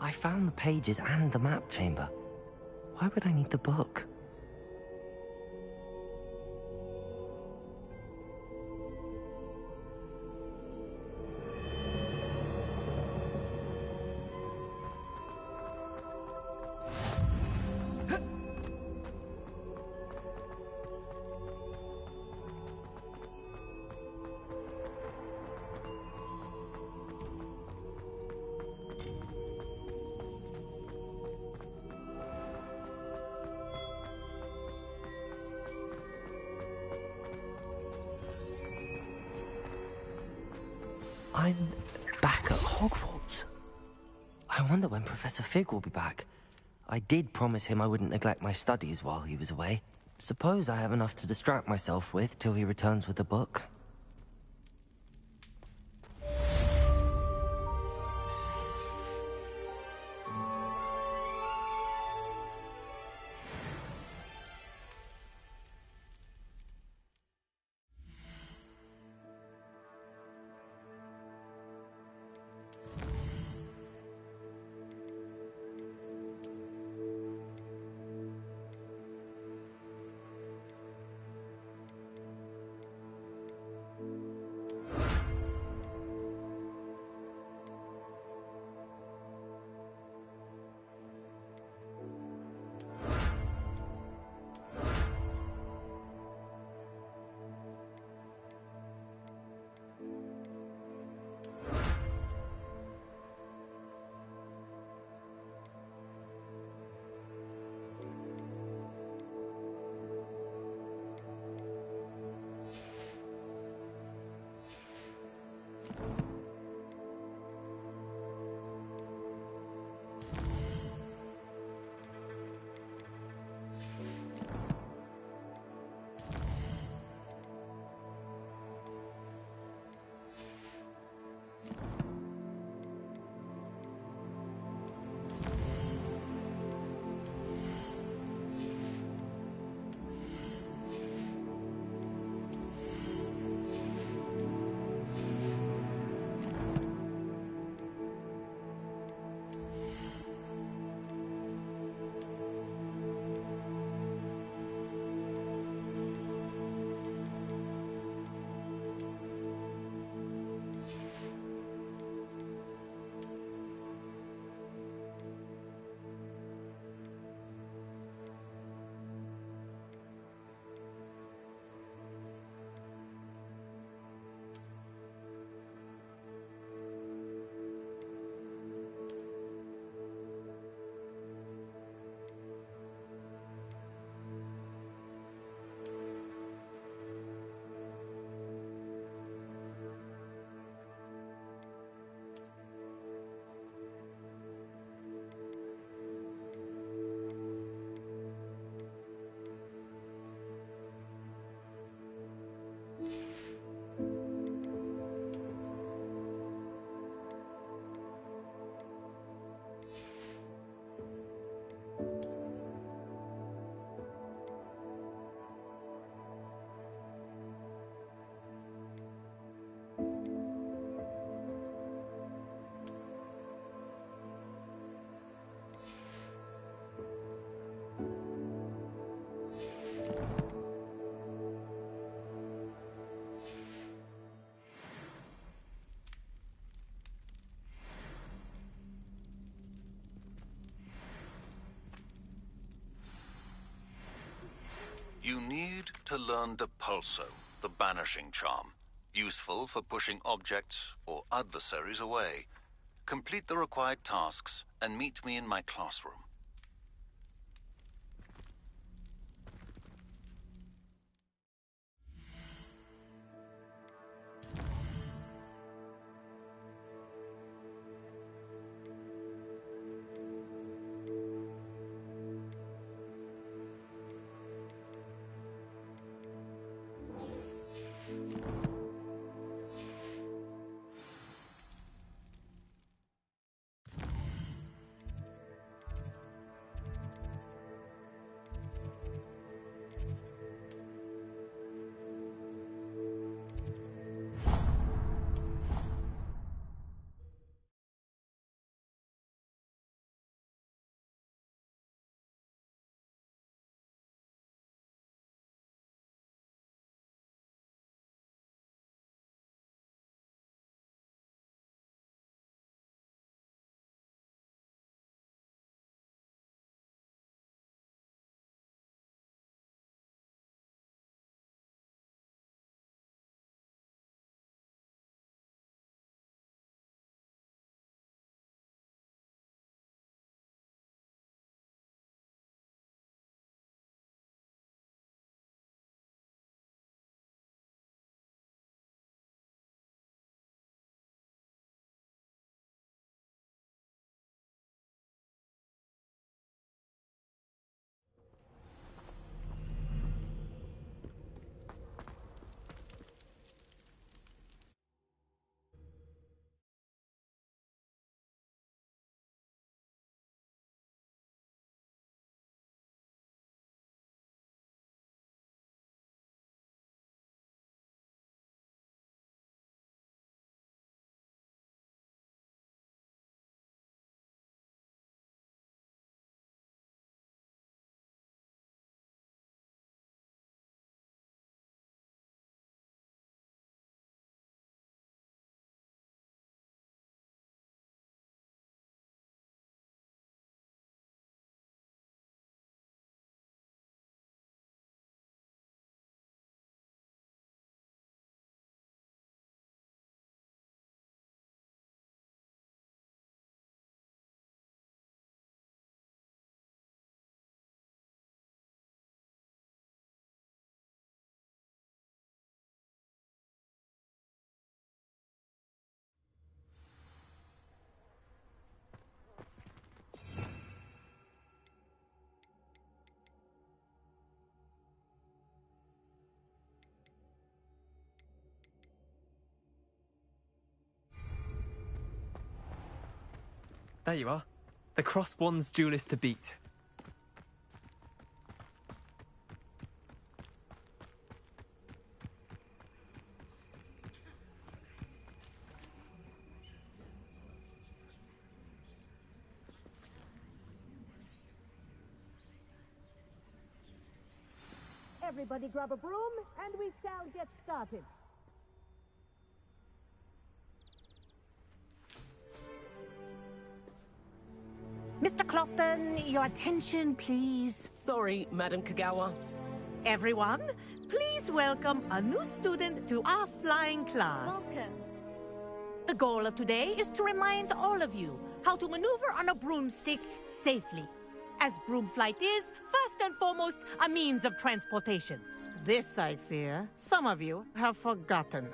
I found the pages and the map chamber. Why would I need the book? I'm back at Hogwarts. I wonder when Professor Fig will be back. I did promise him I wouldn't neglect my studies while he was away. Suppose I have enough to distract myself with till he returns with the book. to learn Depulso, the banishing charm. Useful for pushing objects or adversaries away. Complete the required tasks and meet me in my classroom. There you are. The Cross Wands duelist to beat. Everybody grab a broom, and we shall get started. Mr. Clopton, your attention, please. Sorry, Madam Kagawa. Everyone, please welcome a new student to our flying class. Welcome. The goal of today is to remind all of you how to maneuver on a broomstick safely, as broom flight is, first and foremost, a means of transportation. This, I fear, some of you have forgotten.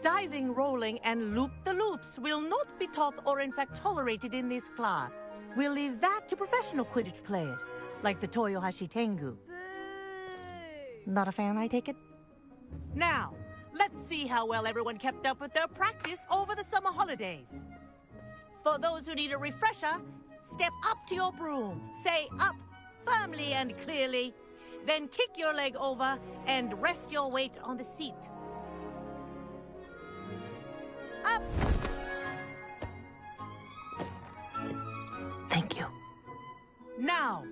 Diving, rolling, and loop-the-loops will not be taught or in fact tolerated in this class. We'll leave that to professional Quidditch players, like the Toyohashi Tengu. Not a fan, I take it? Now, let's see how well everyone kept up with their practice over the summer holidays. For those who need a refresher, step up to your broom, say up firmly and clearly, then kick your leg over and rest your weight on the seat. Up! Thank you. Now,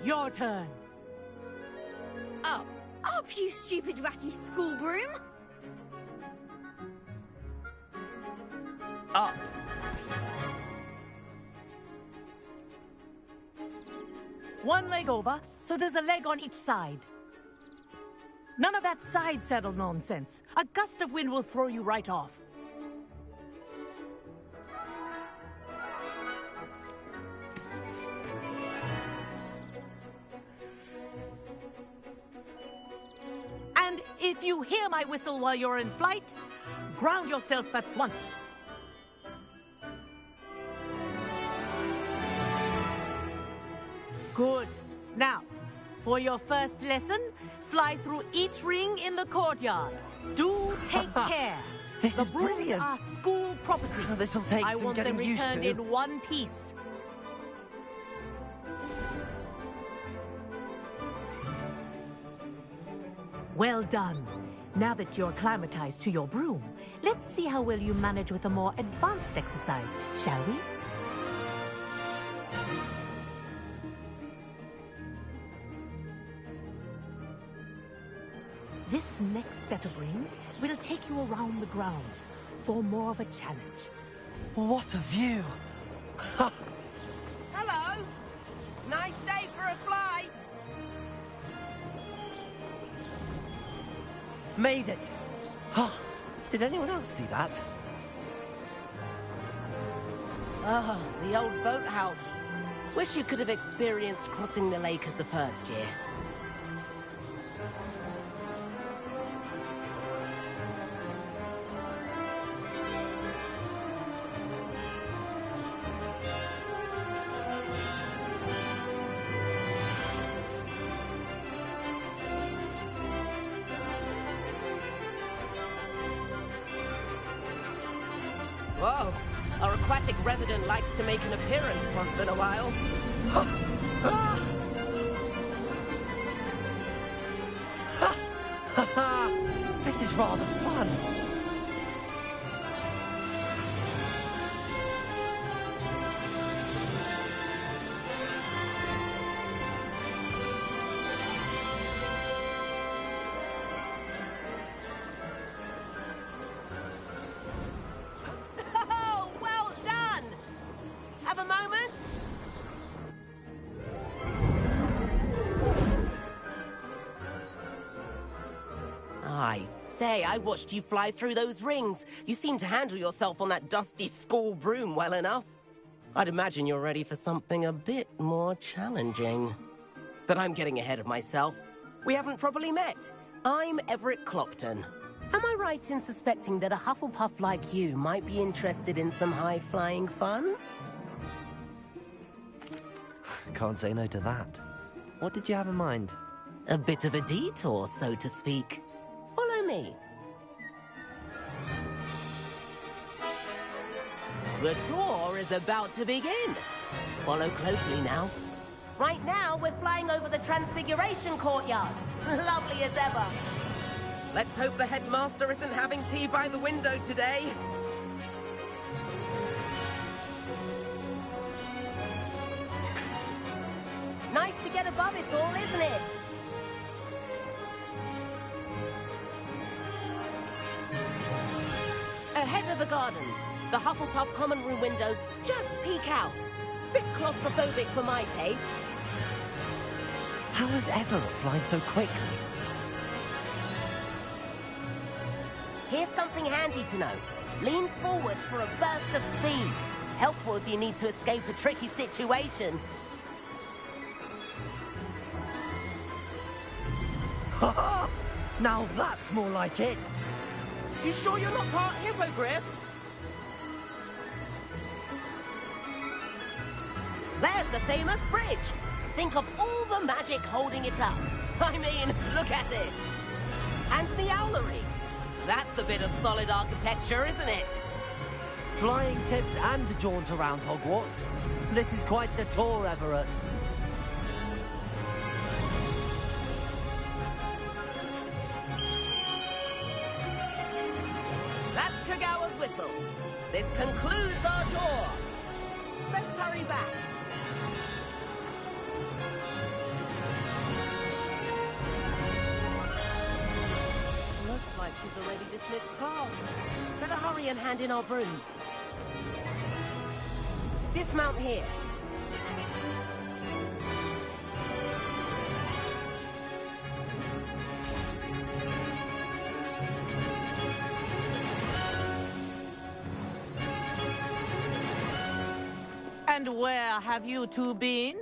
your turn. Up. Up, you stupid ratty school broom! Up. One leg over, so there's a leg on each side. None of that side saddle nonsense. A gust of wind will throw you right off. And if you hear my whistle while you're in flight, ground yourself at once. Good. Now, for your first lesson, fly through each ring in the courtyard. Do take care. This is the brooms brilliant. are school property. This'll take I some want getting them used returned to. in one piece. Well done. Now that you're acclimatized to your broom, let's see how well you manage with a more advanced exercise, shall we? This next set of rings will take you around the grounds for more of a challenge. What a view! Hello! Nice day for a flight! Made it! Did anyone else see that? Oh, the old boathouse. Wish you could have experienced crossing the lake as the first year. Whoa! Our aquatic resident likes to make an appearance once in a while. This is rather fun. Oh, well done! Have a moment? I say, I watched you fly through those rings. You seem to handle yourself on that dusty school broom well enough. I'd imagine you're ready for something a bit more challenging. But I'm getting ahead of myself. We haven't properly met. I'm Everett Clopton. Am I right in suspecting that a Hufflepuff like you might be interested in some high-flying fun? Can't say no to that. What did you have in mind? A bit of a detour, so to speak. Follow me. The tour is about to begin. Follow closely now. Right now, we're flying over the Transfiguration Courtyard. Lovely as ever. Let's hope the headmaster isn't having tea by the window today. Nice to get above it all, isn't it? Ahead of the gardens, the Hufflepuff common room windows just peek out. Bit claustrophobic for my taste. How is Everett flying so quickly? Here's something handy to know. Lean forward for a burst of speed. Helpful if you need to escape a tricky situation. Now that's more like it. You sure you're not part hippogriff? There's the famous bridge. Think of all the magic holding it up. I mean, look at it. And the owlery. That's a bit of solid architecture, isn't it? Flying tips and a jaunt around Hogwarts. This is quite the tour, Everett. That's Kagawa's whistle. This concludes our tour. Let's hurry back. Looks like she's already dismissed class. Better hurry and hand in our brooms. Dismount here. where have you two been?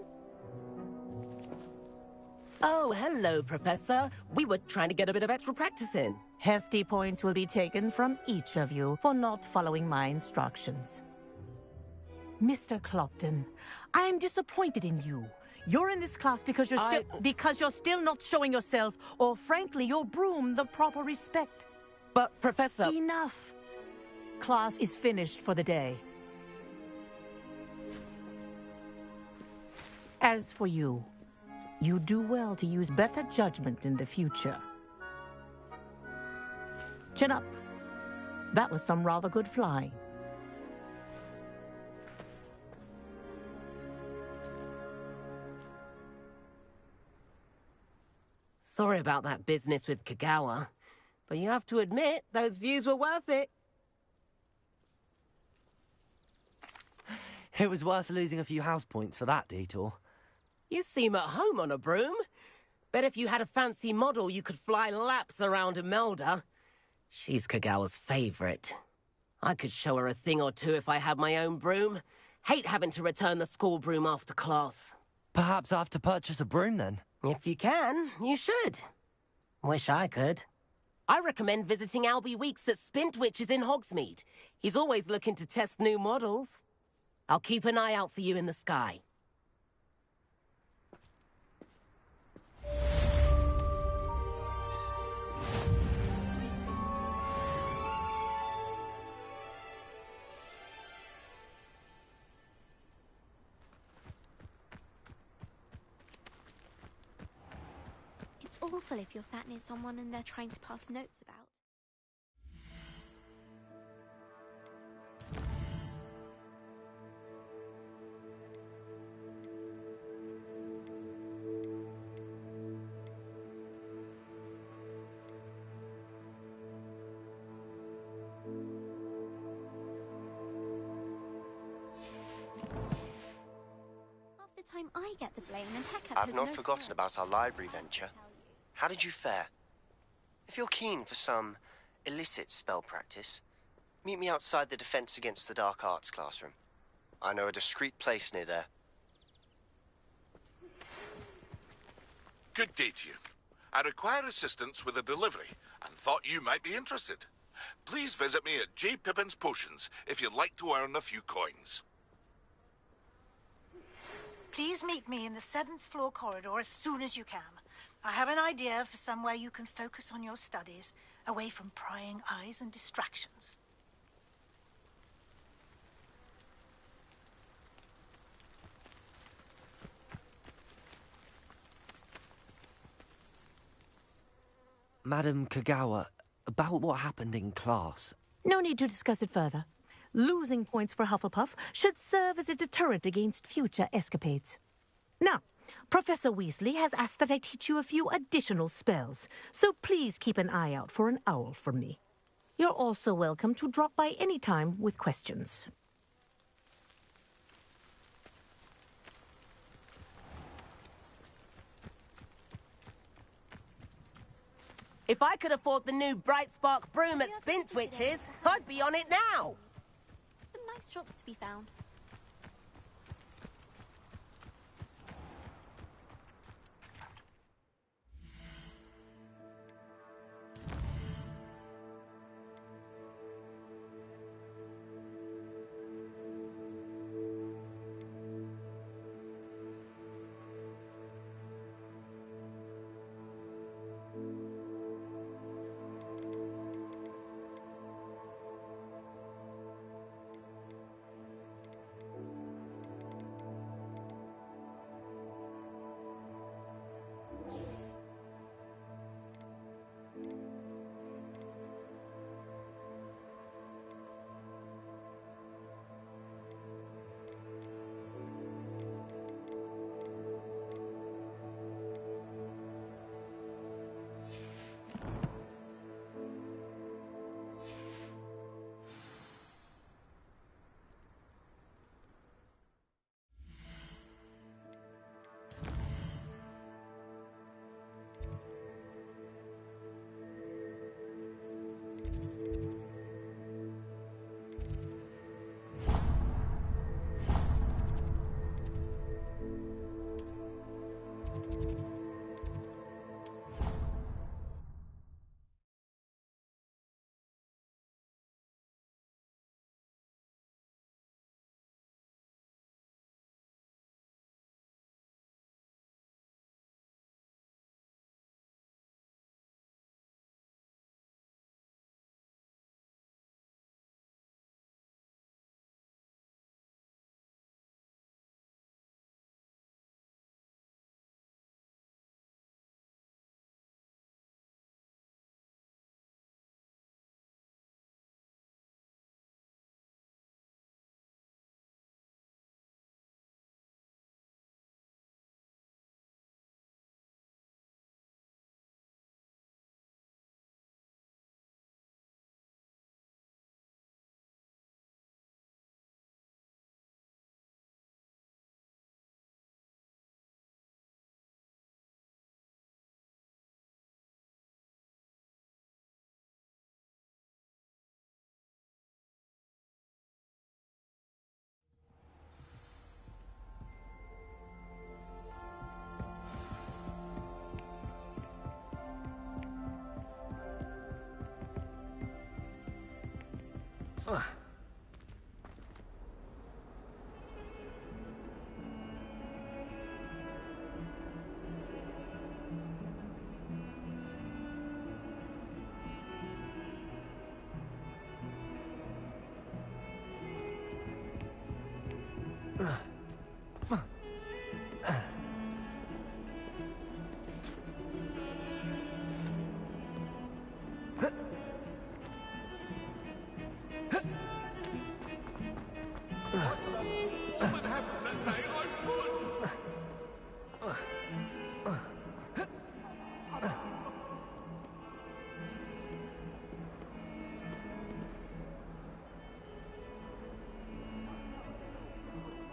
Oh, hello, Professor. We were trying to get a bit of extra practice in. Hefty points will be taken from each of you for not following my instructions. Mr. Clopton, I'm disappointed in you. You're in this class because you're still not showing yourself, or frankly, your broom the proper respect. But, Professor... Enough. Class is finished for the day. As for you, you do well to use better judgment in the future. Chin up. That was some rather good flying. Sorry about that business with Kagawa, but you have to admit, those views were worth it. It was worth losing a few house points for that detour. You seem at home on a broom. Bet if you had a fancy model, you could fly laps around Imelda. She's Kagawa's favorite. I could show her a thing or two if I had my own broom. Hate having to return the school broom after class. Perhaps I have to purchase a broom then? If you can, you should. Wish I could. I recommend visiting Albie Weeks at Spintwitches in Hogsmeade. He's always looking to test new models. I'll keep an eye out for you in the sky. It's awful if you're sat near someone and they're trying to pass notes about. Half the time I get the blame and Hecate I've not forgotten about our library venture. How did you fare? If you're keen for some illicit spell practice, meet me outside the Defense Against the Dark Arts classroom. I know a discreet place near there. Good day to you. I require assistance with a delivery and thought you might be interested. Please visit me at J. Pippin's Potions if you'd like to earn a few coins. Please meet me in the 7th floor corridor as soon as you can. I have an idea for somewhere you can focus on your studies, away from prying eyes and distractions. Madam Kagawa, about what happened in class. No need to discuss it further. Losing points for Hufflepuff should serve as a deterrent against future escapades. Now, Professor Weasley has asked that I teach you a few additional spells, so please keep an eye out for an owl from me. You're also welcome to drop by any time with questions. If I could afford the new Bright Spark broom at Spintwitches, I'd be on it now. Some nice shops to be found.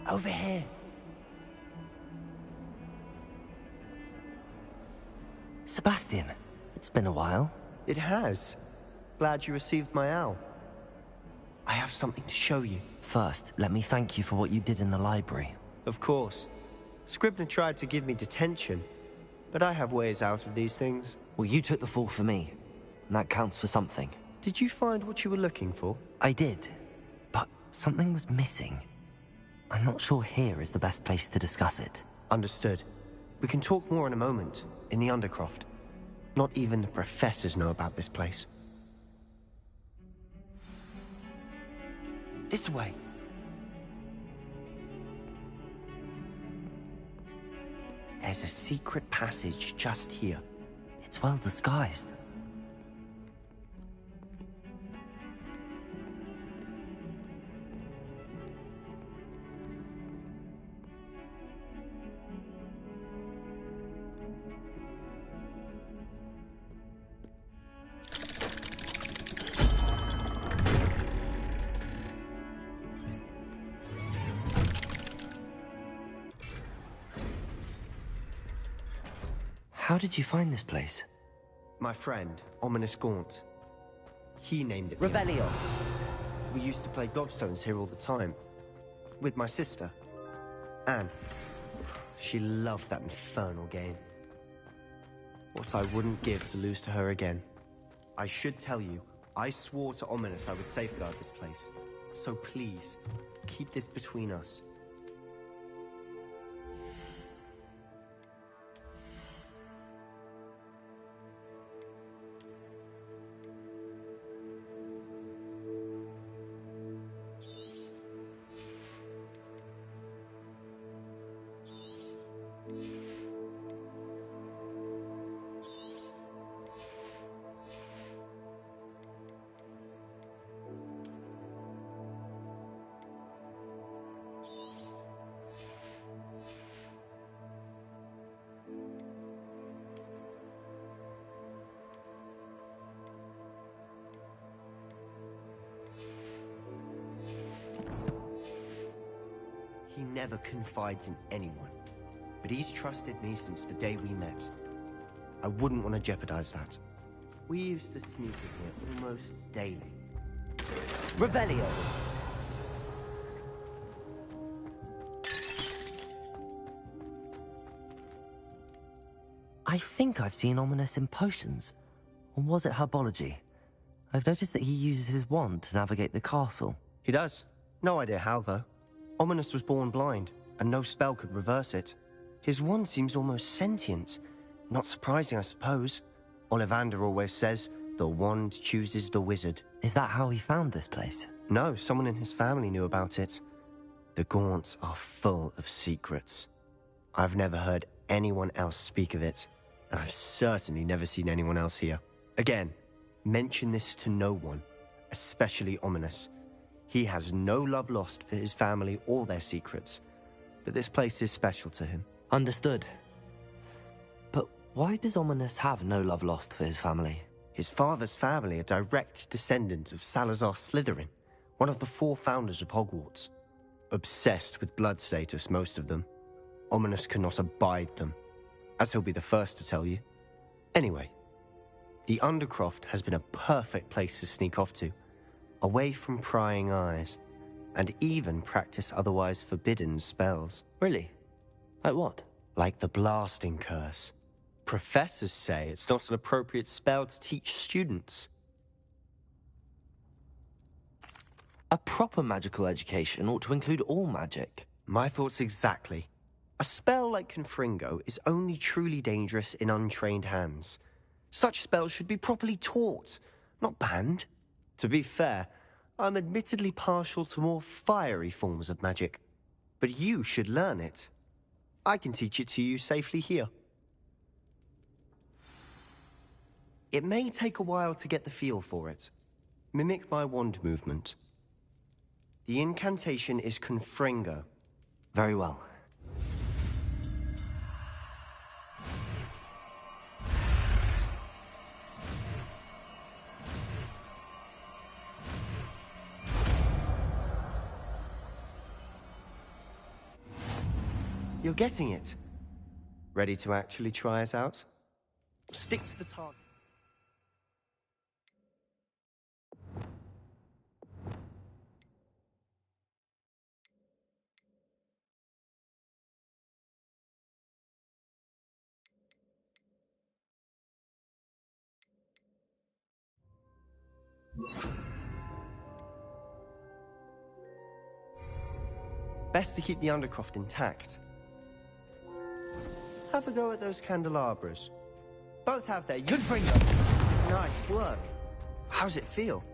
Over here. Sebastian, it's been a while. It has. Glad you received my owl. I have something to show you. First, let me thank you for what you did in the library. Of course. Scribner tried to give me detention, but I have ways out of these things. Well, you took the fall for me, and that counts for something. Did you find what you were looking for? I did, but something was missing. I'm not sure here is the best place to discuss it. Understood. We can talk more in a moment, in the Undercroft. Not even the professors know about this place. This way. There's a secret passage just here. It's well disguised. How did you find this place? My friend, Ominous Gaunt. He named it. Revelio. We used to play gobstones here all the time. With my sister, Anne. She loved that infernal game. What I wouldn't give to lose to her again. I should tell you, I swore to Ominous I would safeguard this place. So please, keep this between us. He never confides in anyone, but he's trusted me since the day we met. I wouldn't want to jeopardize that. We used to sneak in here almost daily. Revelio. I think I've seen Ominous in potions. Or was it herbology? I've noticed that he uses his wand to navigate the castle. He does. No idea how, though. Ominous was born blind, and no spell could reverse it. His wand seems almost sentient. Not surprising, I suppose. Ollivander always says, the wand chooses the wizard. Is that how he found this place? No, someone in his family knew about it. The Gaunts are full of secrets. I've never heard anyone else speak of it, and I've certainly never seen anyone else here. Again, mention this to no one, especially Ominous. He has no love lost for his family or their secrets, but this place is special to him. Understood. But why does Ominous have no love lost for his family? His father's family are direct descendants of Salazar Slytherin, one of the 4 founders of Hogwarts. Obsessed with blood status, most of them. Ominous cannot abide them, as he'll be the first to tell you. Anyway, the Undercroft has been a perfect place to sneak off to, away from prying eyes, and even practice otherwise forbidden spells. Really? Like what? Like the blasting curse. Professors say it's not an appropriate spell to teach students. A proper magical education ought to include all magic. My thoughts exactly. A spell like Confringo is only truly dangerous in untrained hands. Such spells should be properly taught, not banned. To be fair, I'm admittedly partial to more fiery forms of magic. But you should learn it. I can teach it to you safely here. It may take a while to get the feel for it. Mimic my wand movement. The incantation is Confringo. Very well. You're getting it. Ready to actually try it out? Stick to the target. Best to keep the undercroft intact. Have a go at those candelabras. Both have their... Good finger! Nice work. How's it feel?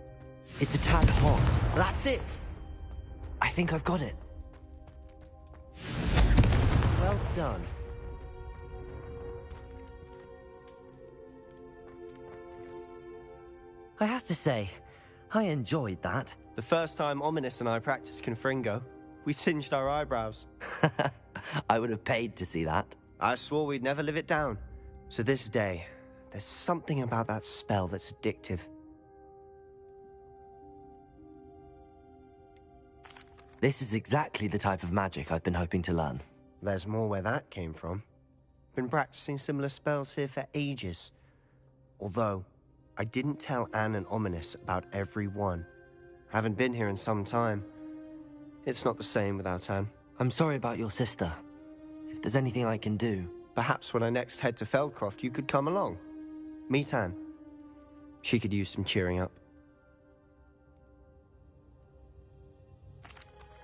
It's a tad hot. That's it! I think I've got it. Well done. I have to say, I enjoyed that. The first time Ominous and I practiced Confringo, we singed our eyebrows. I would have paid to see that. I swore we'd never live it down. To this day, there's something about that spell that's addictive. This is exactly the type of magic I've been hoping to learn. There's more where that came from. Been practicing similar spells here for ages. Although, I didn't tell Anne and Ominous about every one. Haven't been here in some time. It's not the same without Anne. I'm sorry about your sister. If there's anything I can do... Perhaps when I next head to Feldcroft, you could come along. Meet Anne. She could use some cheering up.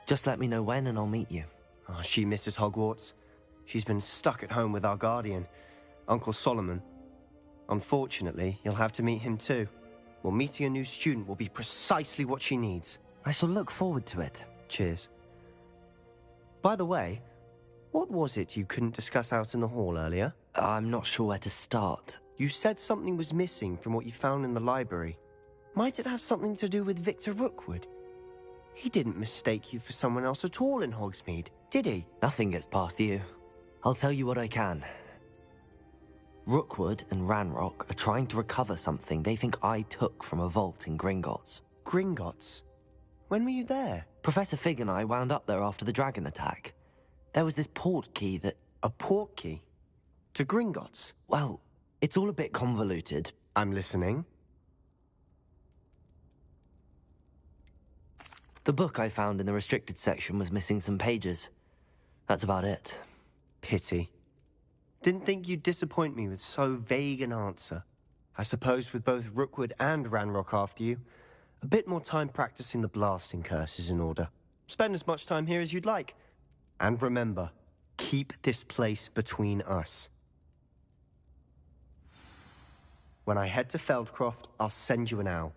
Just let me know when and I'll meet you. Oh, she misses Hogwarts. She's been stuck at home with our guardian, Uncle Solomon. Unfortunately, you'll have to meet him too. Well, meeting a new student will be precisely what she needs. I shall look forward to it. Cheers. By the way, what was it you couldn't discuss out in the hall earlier? I'm not sure where to start. You said something was missing from what you found in the library. Might it have something to do with Victor Rookwood? He didn't mistake you for someone else at all in Hogsmeade, did he? Nothing gets past you. I'll tell you what I can. Rookwood and Ranrock are trying to recover something they think I took from a vault in Gringotts. Gringotts? When were you there? Professor Fig and I wound up there after the dragon attack. There was this port key that... A port key? To Gringotts? Well, it's all a bit convoluted. I'm listening. The book I found in the restricted section was missing some pages. That's about it. Pity. Didn't think you'd disappoint me with so vague an answer. I suppose with both Rookwood and Ranrock after you, a bit more time practicing the blasting curse is in order. Spend as much time here as you'd like. And remember, keep this place between us. When I head to Feldcroft, I'll send you an owl.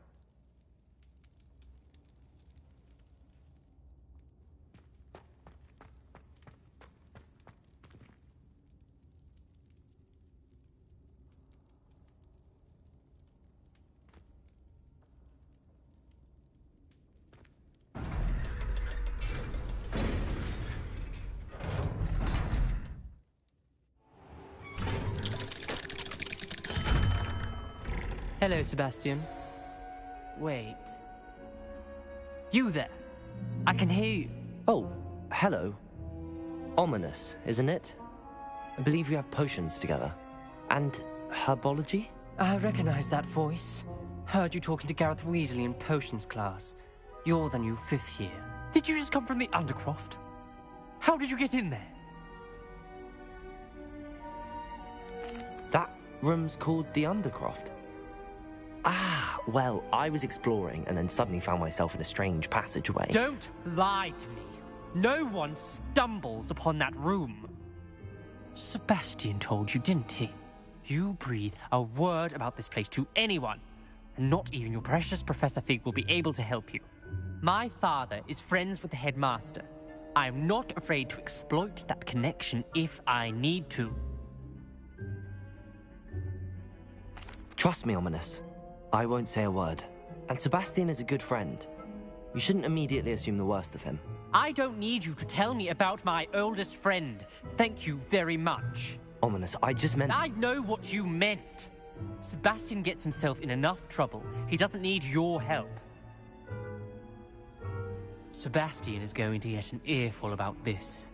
Hello, Sebastian. Wait. You there? I can hear you. Oh, hello. Ominous, isn't it? I believe we have potions together. And herbology? I recognize that voice. Heard you talking to Gareth Weasley in potions class. You're the new 5th year. Did you just come from the Undercroft? How did you get in there? That room's called the Undercroft. Ah, well, I was exploring and then suddenly found myself in a strange passageway. Don't lie to me. No one stumbles upon that room. Sebastian told you, didn't he? You breathe a word about this place to anyone, and not even your precious Professor Fig will be able to help you. My father is friends with the headmaster. I am not afraid to exploit that connection if I need to. Trust me, Ominous. I won't say a word. And Sebastian is a good friend. You shouldn't immediately assume the worst of him. I don't need you to tell me about my oldest friend. Thank you very much. Ominous, I just meant... I know what you meant. Sebastian gets himself in enough trouble. He doesn't need your help. Sebastian is going to get an earful about this.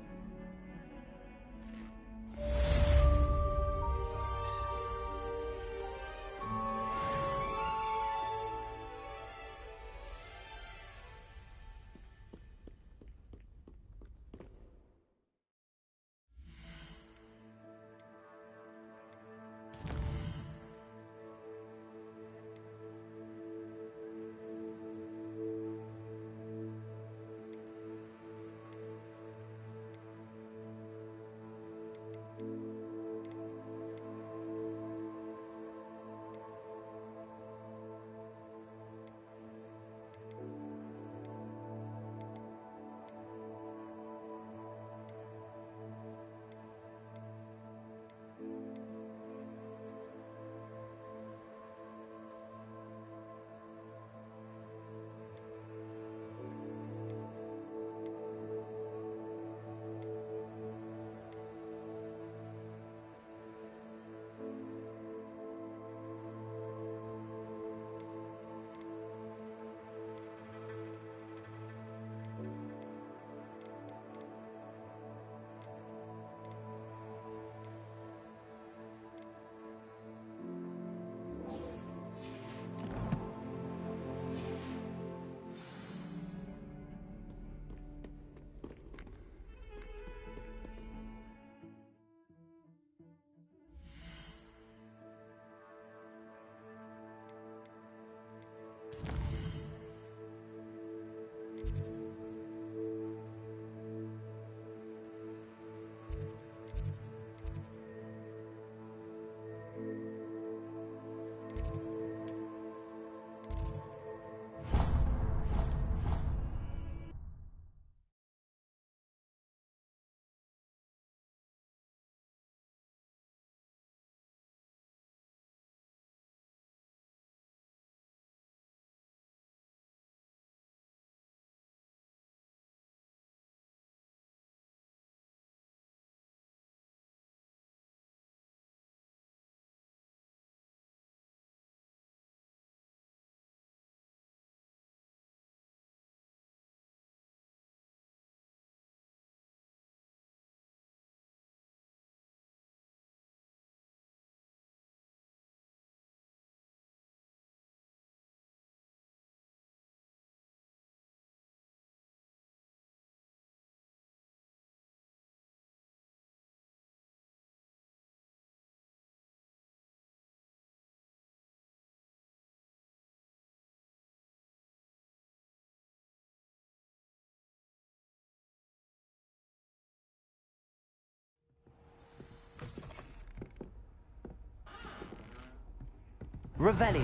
Revelio.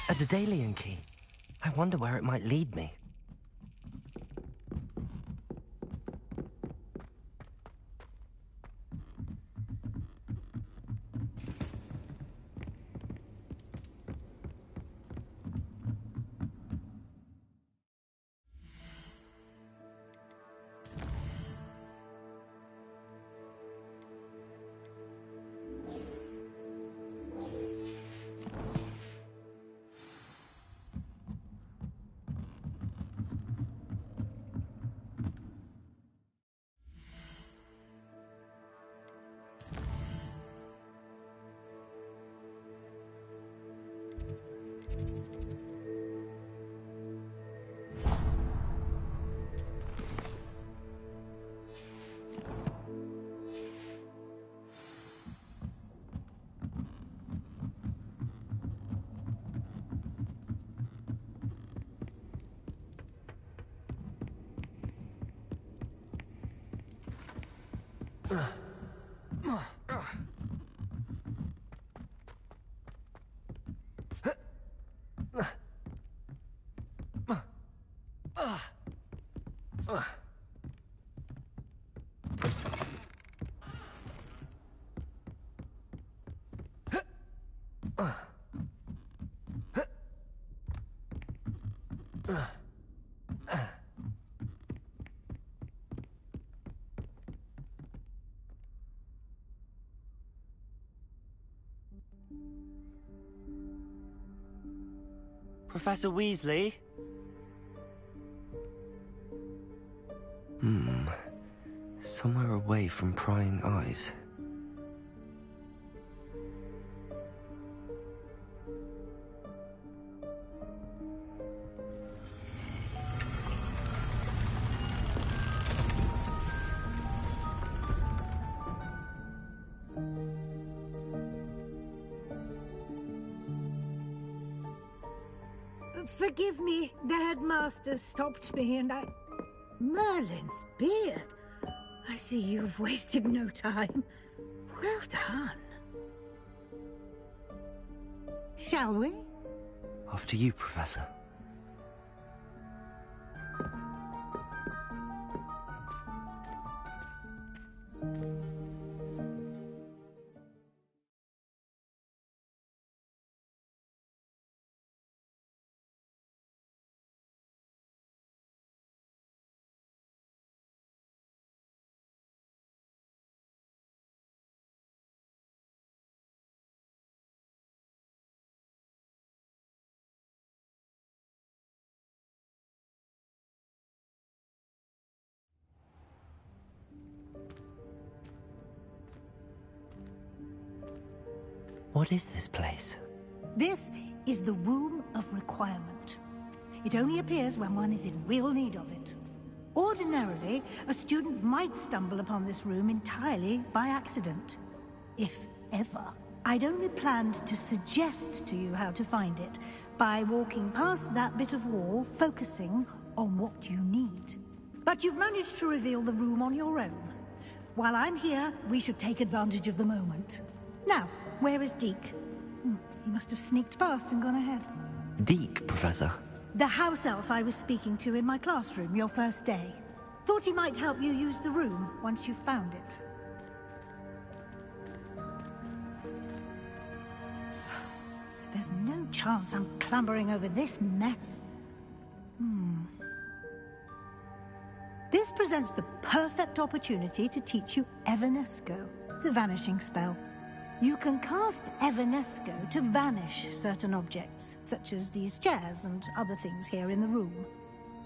A Daedalian key. I wonder where it might lead me. Professor Weasley? Somewhere away from prying eyes. Forgive me, the headmaster stopped me and I... Merlin's beard. I see you've wasted no time. Well done. Shall we? After you, Professor. What is this place? This is the Room of Requirement. It only appears when one is in real need of it. Ordinarily, a student might stumble upon this room entirely by accident. If ever. I'd only planned to suggest to you how to find it by walking past that bit of wall, focusing on what you need. But you've managed to reveal the room on your own. While I'm here, we should take advantage of the moment. Now, where is Deke? He must have sneaked past and gone ahead. Deke, Professor. The house elf I was speaking to in my classroom your first day. Thought he might help you use the room once you found it. There's no chance I'm clambering over this mess. This presents the perfect opportunity to teach you Evanesco, the vanishing spell. You can cast Evanesco to vanish certain objects, such as these chairs and other things here in the room.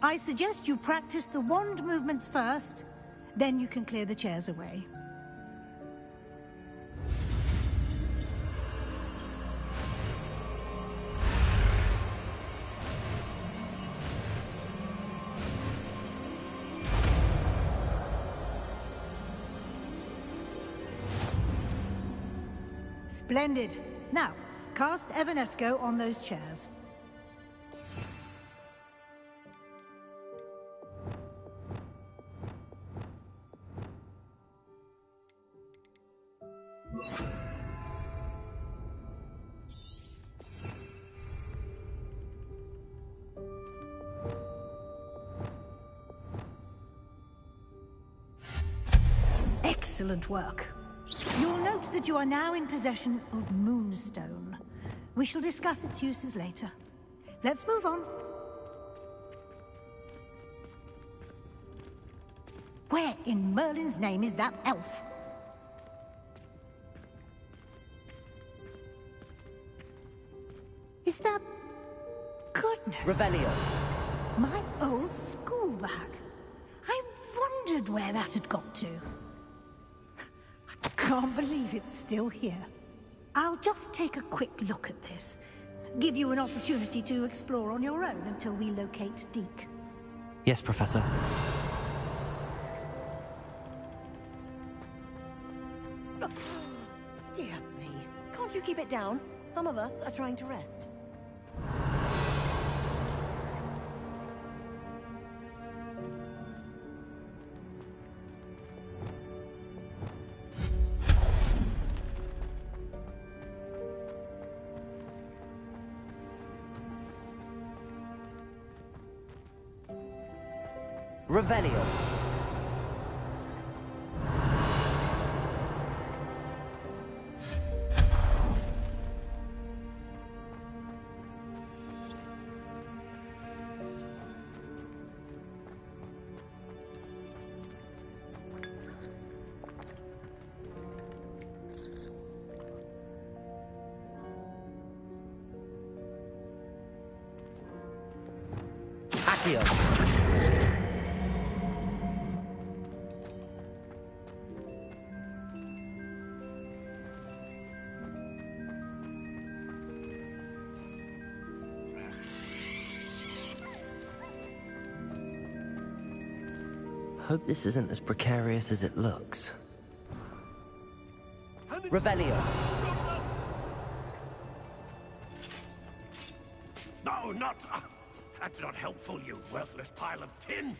I suggest you practice the wand movements first, then you can clear the chairs away. Splendid. Now, cast Evanesco on those chairs. Excellent work. You'll note that you are now in possession of Moonstone. We shall discuss its uses later. Let's move on. Where in Merlin's name is that elf? Is that... Goodness. Revelio. My old school bag. I wondered where that had got to. I can't believe it's still here. I'll just take a quick look at this. Give you an opportunity to explore on your own until we locate Deke. Yes, Professor. Dear me. Can't you keep it down? Some of us are trying to rest. Revelio. Accio. Hope this isn't as precarious as it looks. Revelio. No, not... That's not helpful, you worthless pile of tin!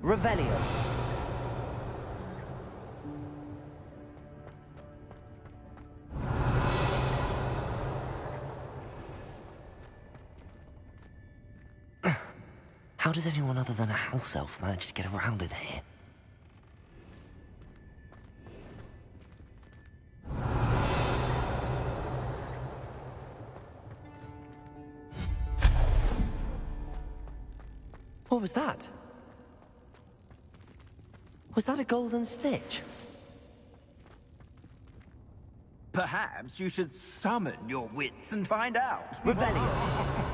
Revelio. How does anyone other than a house elf manage to get around in here? What was that? Was that a golden snitch? Perhaps you should summon your wits and find out. Revelio.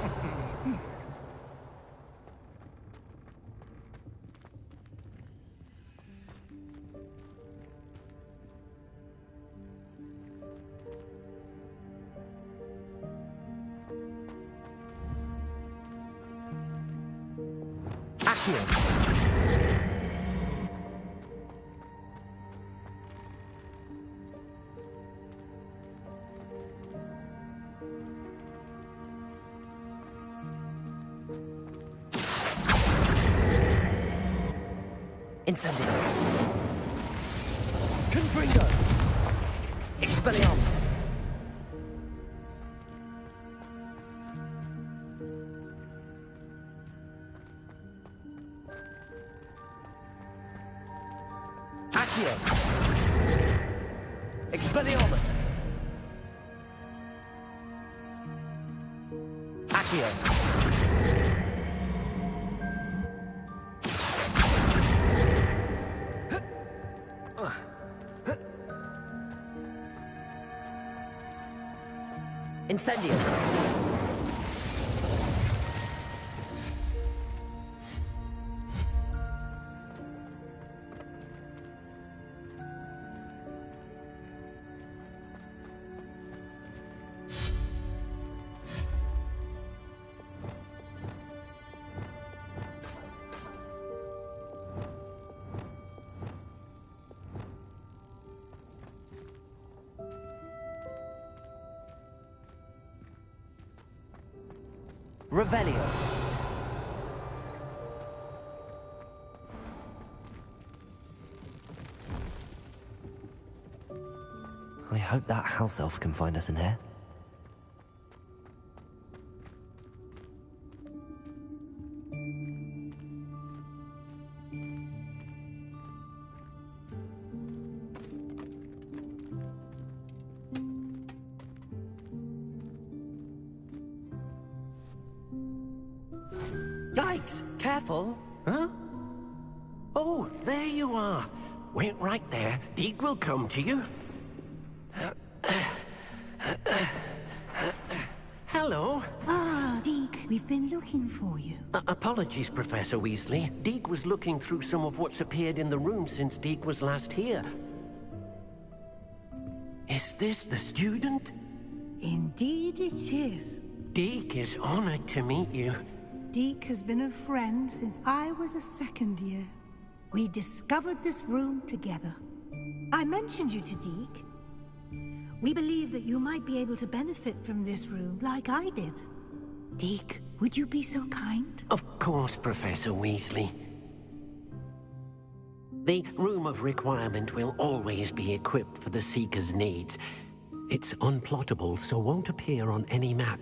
Incendio. Confringo. Expelliarmus. Accio. Expelliarmus. Accio. Incendio. Revelio. I hope that house elf can find us in here. Yikes! Careful! Huh? Oh, there you are. Wait right there. Deke will come to you. Hello. Ah, Deke, we've been looking for you. Apologies, Professor Weasley. Deke was looking through some of what's appeared in the room since Deke was last here. Is this the student? Indeed it is. Deke is honored to meet you. Deke has been a friend since I was a second year. We discovered this room together. I mentioned you to Deke. We believe that you might be able to benefit from this room like I did. Deke, would you be so kind? Of course, Professor Weasley. The Room of Requirement will always be equipped for the Seeker's needs. It's unplottable, so won't appear on any map.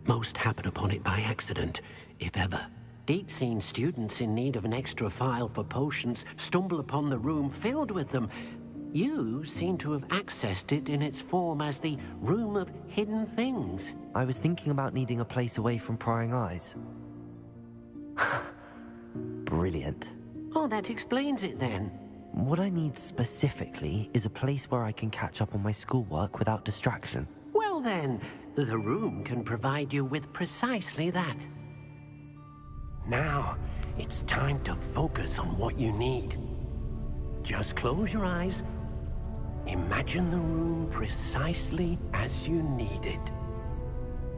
Most happen upon it by accident, if ever. Deke's seen students in need of an extra file for potions stumble upon the room filled with them. You seem to have accessed it in its form as the Room of Hidden Things. I was thinking about needing a place away from prying eyes. Brilliant. Oh, that explains it then. What I need specifically is a place where I can catch up on my schoolwork without distraction. Well then, the room can provide you with precisely that. Now, it's time to focus on what you need. Just close your eyes. Imagine the room precisely as you need it.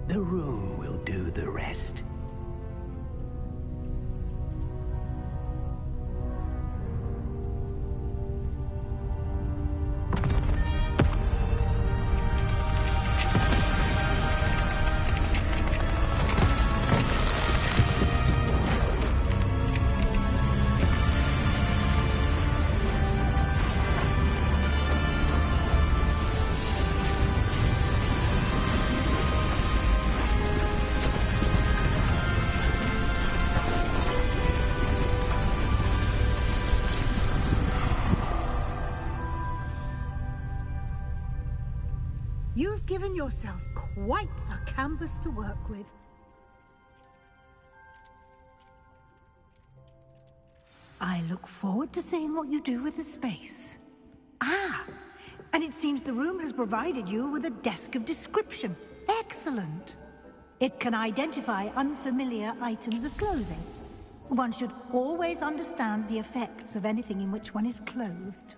The room will do the rest. You've given yourself quite a canvas to work with. I look forward to seeing what you do with the space. Ah, and it seems the room has provided you with a desk of description. Excellent. It can identify unfamiliar items of clothing. One should always understand the effects of anything in which one is clothed.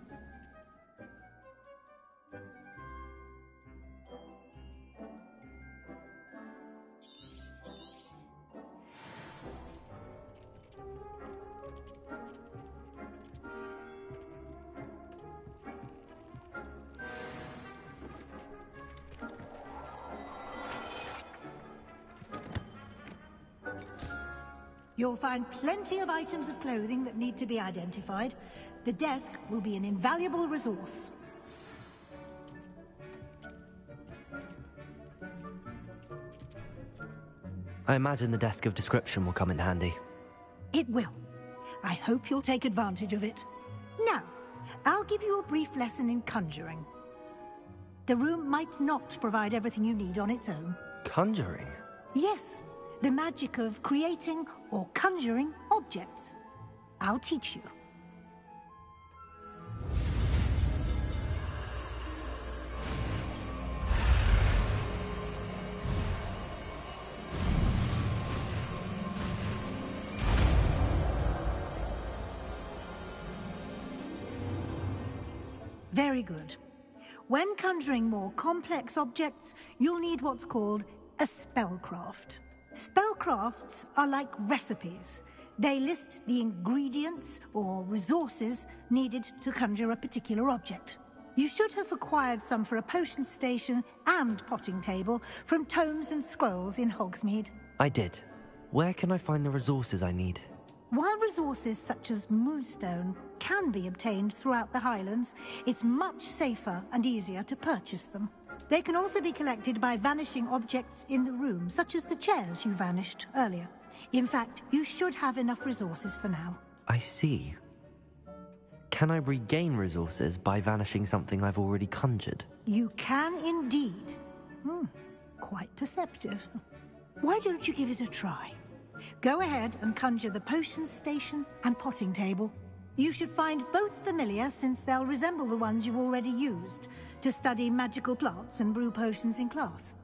You'll find plenty of items of clothing that need to be identified. The desk will be an invaluable resource. I imagine the desk of description will come in handy. It will. I hope you'll take advantage of it. Now, I'll give you a brief lesson in conjuring. The room might not provide everything you need on its own. Conjuring? Yes. The magic of creating or conjuring objects. I'll teach you. Very good. When conjuring more complex objects, you'll need what's called a spellcraft. Spellcrafts are like recipes. They list the ingredients or resources needed to conjure a particular object. You should have acquired some for a potion station and potting table from tomes and scrolls in Hogsmeade. I did. Where can I find the resources I need? While resources such as Moonstone can be obtained throughout the Highlands, it's much safer and easier to purchase them. They can also be collected by vanishing objects in the room, such as the chairs you vanished earlier. In fact, you should have enough resources for now. I see. Can I regain resources by vanishing something I've already conjured? You can indeed. Quite perceptive. Why don't you give it a try? Go ahead and conjure the potion station and potting table. You should find both familiar, since they'll resemble the ones you've already used to study magical plants and brew potions in class.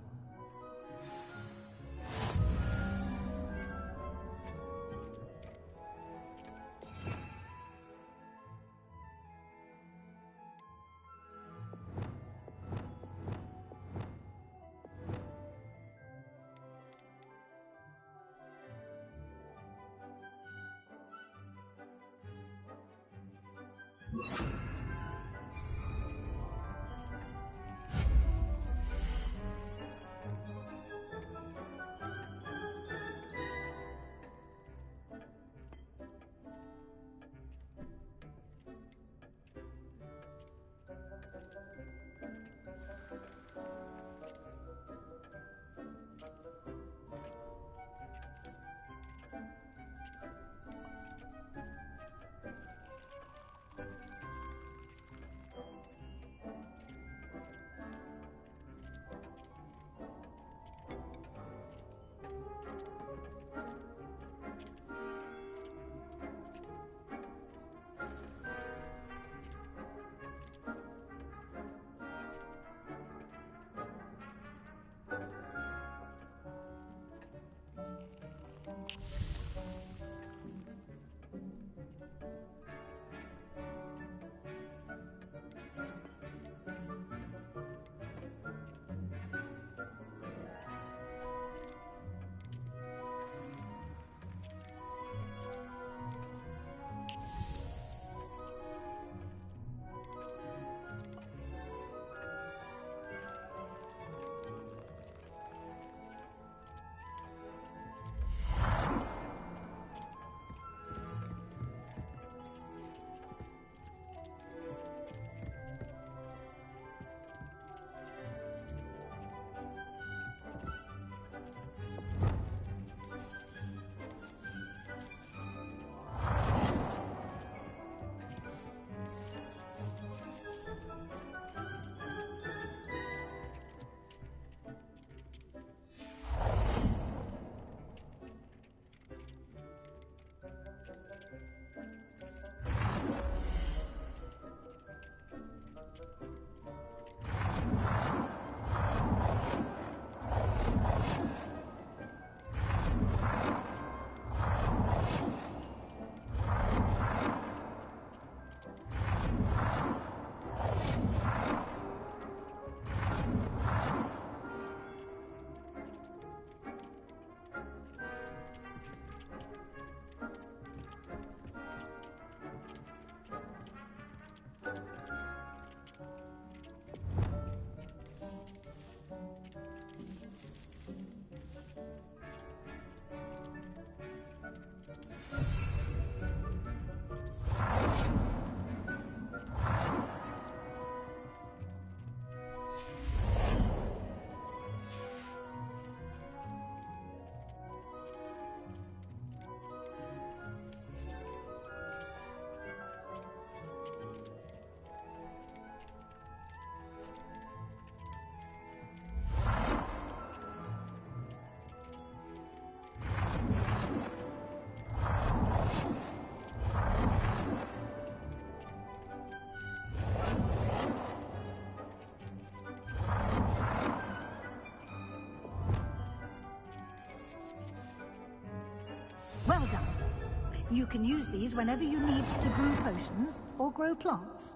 You can use these whenever you need to brew potions or grow plants.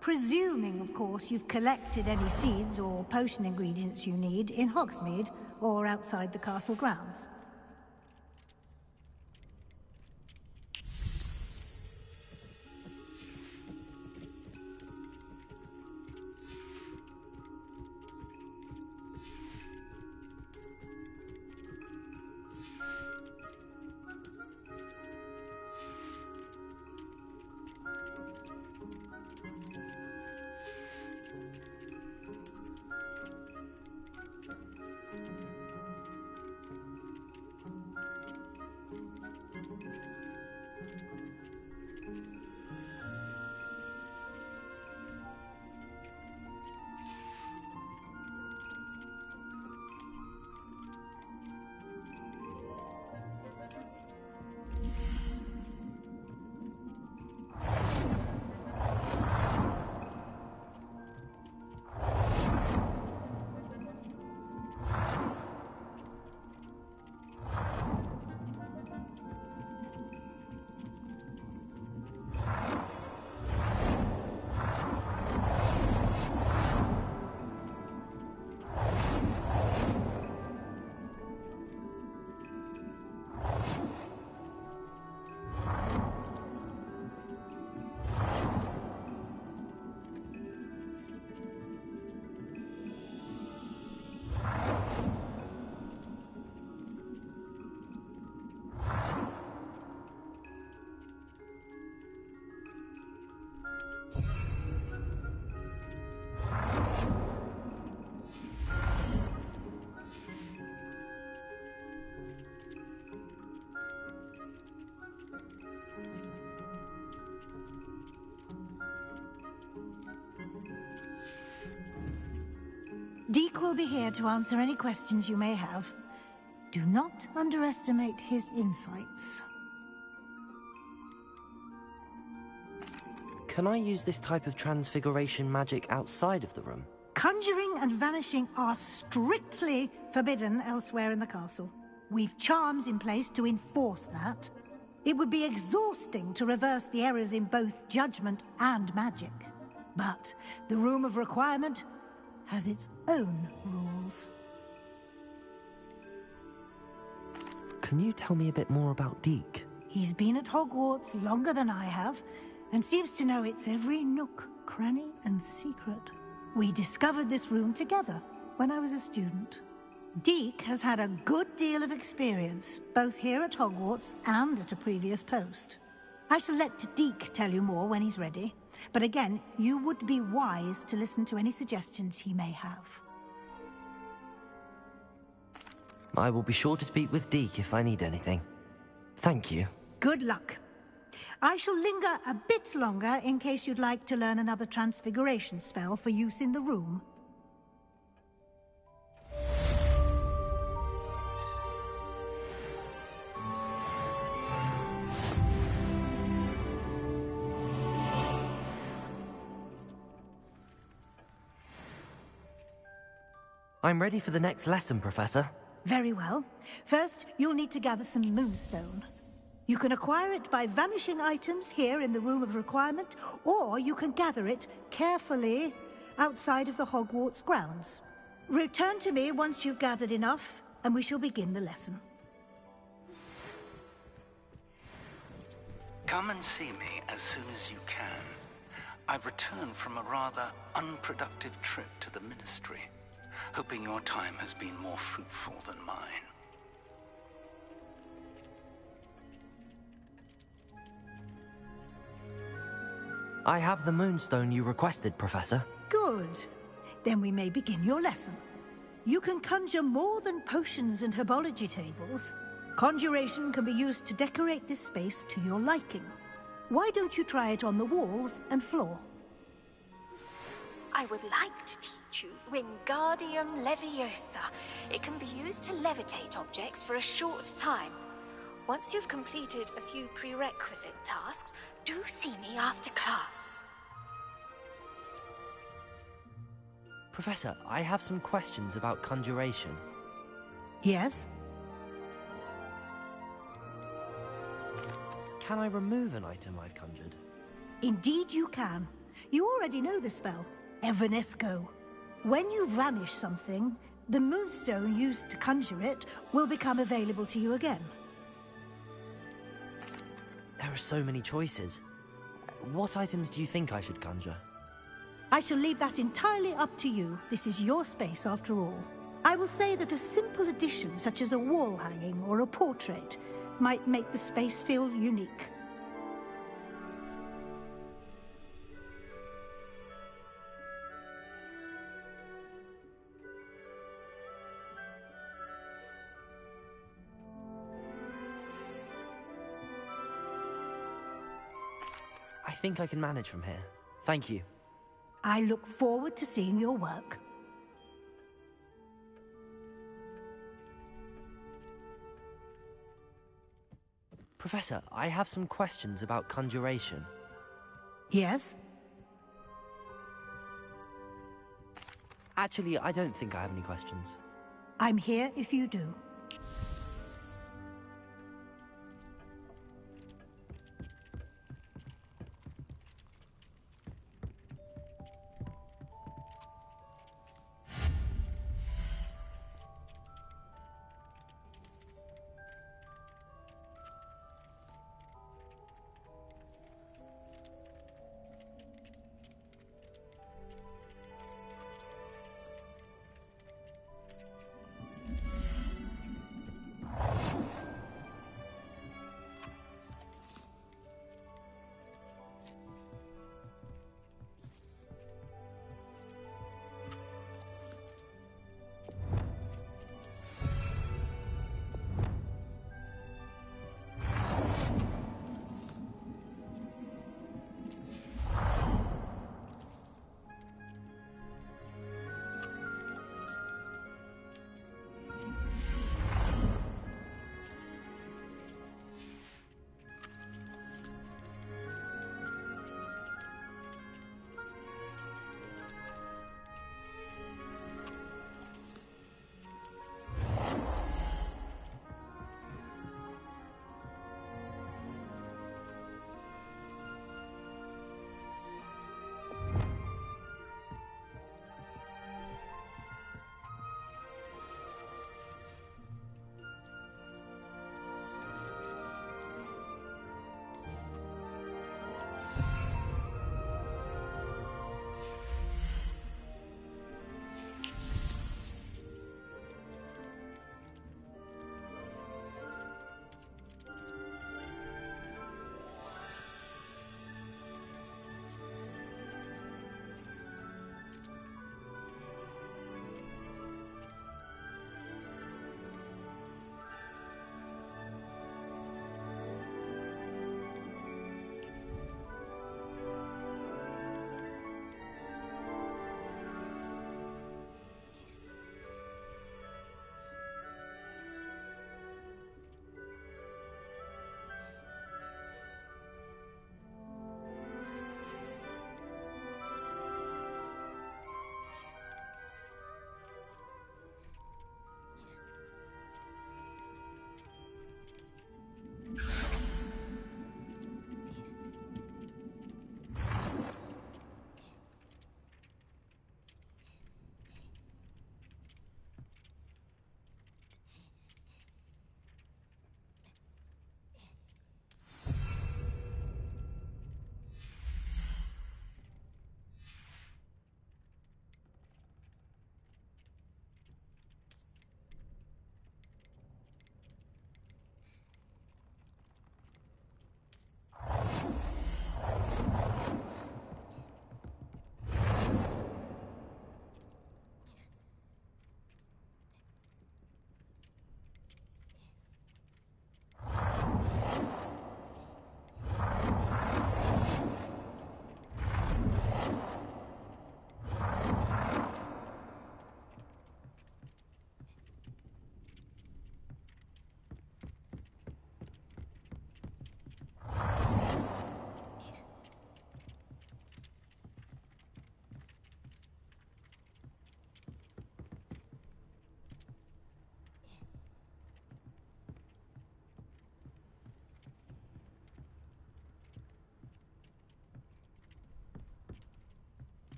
Presuming, of course, you've collected any seeds or potion ingredients you need in Hogsmeade or outside the castle grounds. Deke will be here to answer any questions you may have. Do not underestimate his insights. Can I use this type of transfiguration magic outside of the room? Conjuring and vanishing are strictly forbidden elsewhere in the castle. We've charms in place to enforce that. It would be exhausting to reverse the errors in both judgment and magic. But the Room of Requirement has its own rules. Can you tell me a bit more about Deke? He's been at Hogwarts longer than I have, and seems to know its every nook, cranny, and secret. We discovered this room together when I was a student. Deke has had a good deal of experience, both here at Hogwarts and at a previous post. I shall let Deke tell you more when he's ready, but again, you would be wise to listen to any suggestions he may have. I will be sure to speak with Deke if I need anything. Thank you. Good luck. I shall linger a bit longer in case you'd like to learn another transfiguration spell for use in the room. I'm ready for the next lesson, Professor. Very well. First, you'll need to gather some moonstone. You can acquire it by vanishing items here in the Room of Requirement, or you can gather it carefully outside of the Hogwarts grounds. Return to me once you've gathered enough, and we shall begin the lesson. Come and see me as soon as you can. I've returned from a rather unproductive trip to the Ministry, hoping your time has been more fruitful than mine. I have the moonstone you requested, Professor. Good. Then we may begin your lesson. You can conjure more than potions and herbology tables. Conjuration can be used to decorate this space to your liking. Why don't you try it on the walls and floor? I would like to teach you Wingardium Leviosa. It can be used to levitate objects for a short time. Once you've completed a few prerequisite tasks, do see me after class. Professor, I have some questions about conjuration. Yes? can I remove an item I've conjured? Indeed you can. You already know the spell, Evanesco. When you vanish something, the moonstone used to conjure it will become available to you again. There are so many choices. What items do you think I should conjure? I shall leave that entirely up to you. This is your space after all. I will say that a simple addition such as a wall hanging or a portrait might make the space feel unique. I think I can manage from here. Thank you. I look forward to seeing your work. Professor, I have some questions about conjuration. Yes? Actually, I don't think I have any questions. I'm here if you do.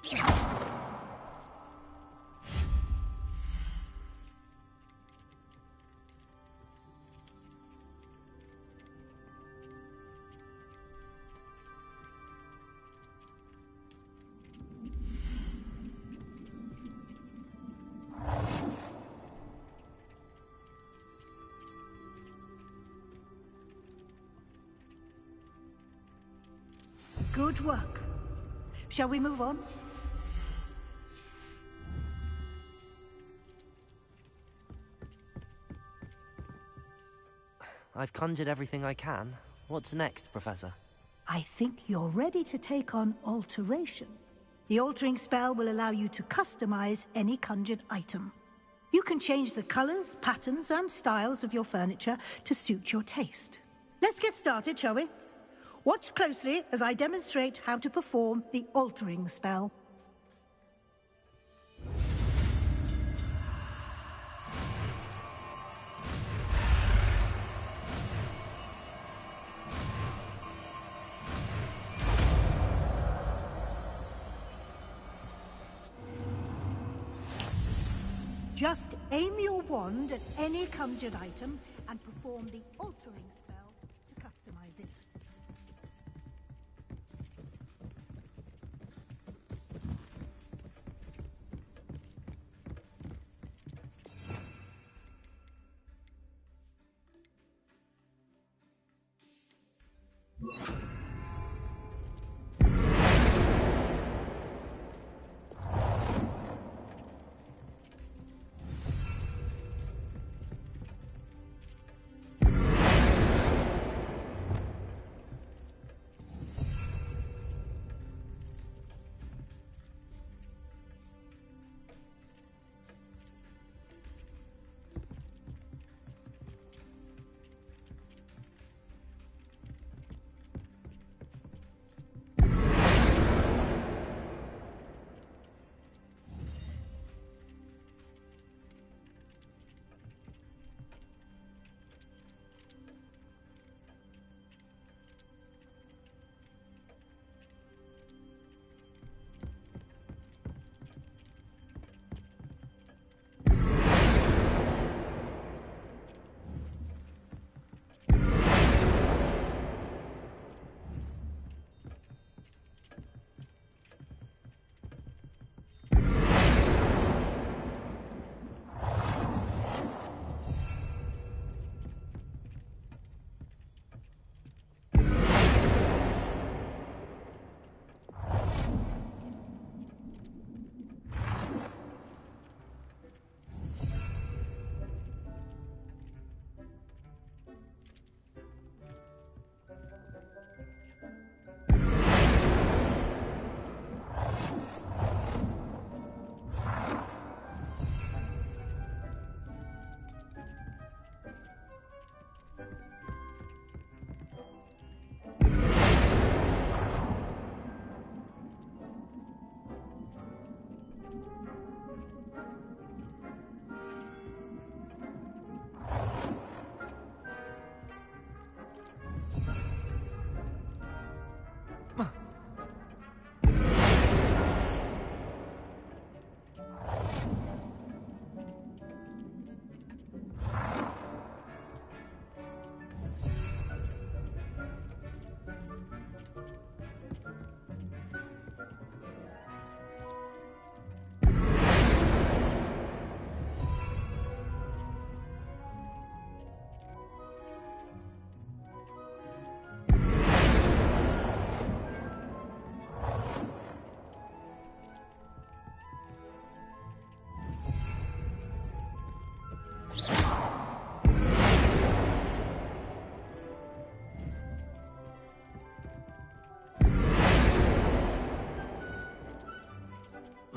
Good work. Shall we move on? I've conjured everything I can. What's next, Professor? I think you're ready to take on alteration. The altering spell will allow you to customize any conjured item. You can change the colors, patterns, and styles of your furniture to suit your taste. Let's get started, shall we? Watch closely as I demonstrate how to perform the altering spell. Just aim your wand at any conjured item and perform the altering spell to customize it.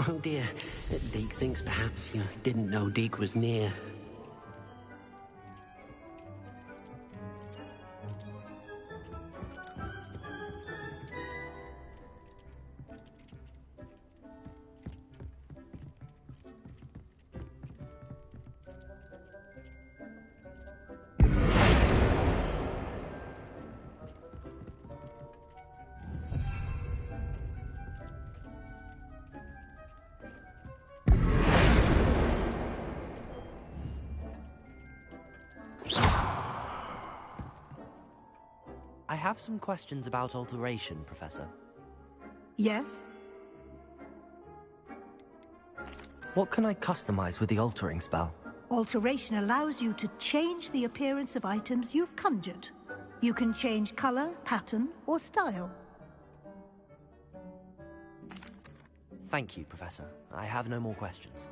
Oh dear. Deke thinks perhaps you didn't know Deke was near. I have some questions about alteration, Professor. Yes? What can I customize with the altering spell? Alteration allows you to change the appearance of items you've conjured. You can change color, pattern, or style. Thank you, Professor. I have no more questions.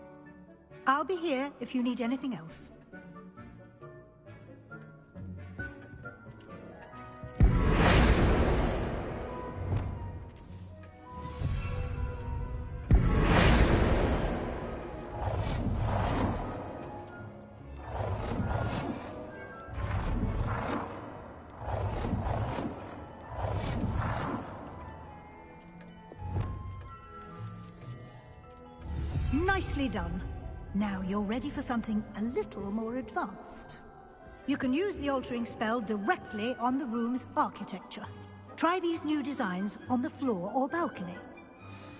I'll be here if you need anything else. Nicely done. Now you're ready for something a little more advanced. You can use the altering spell directly on the room's architecture. Try these new designs on the floor or balcony.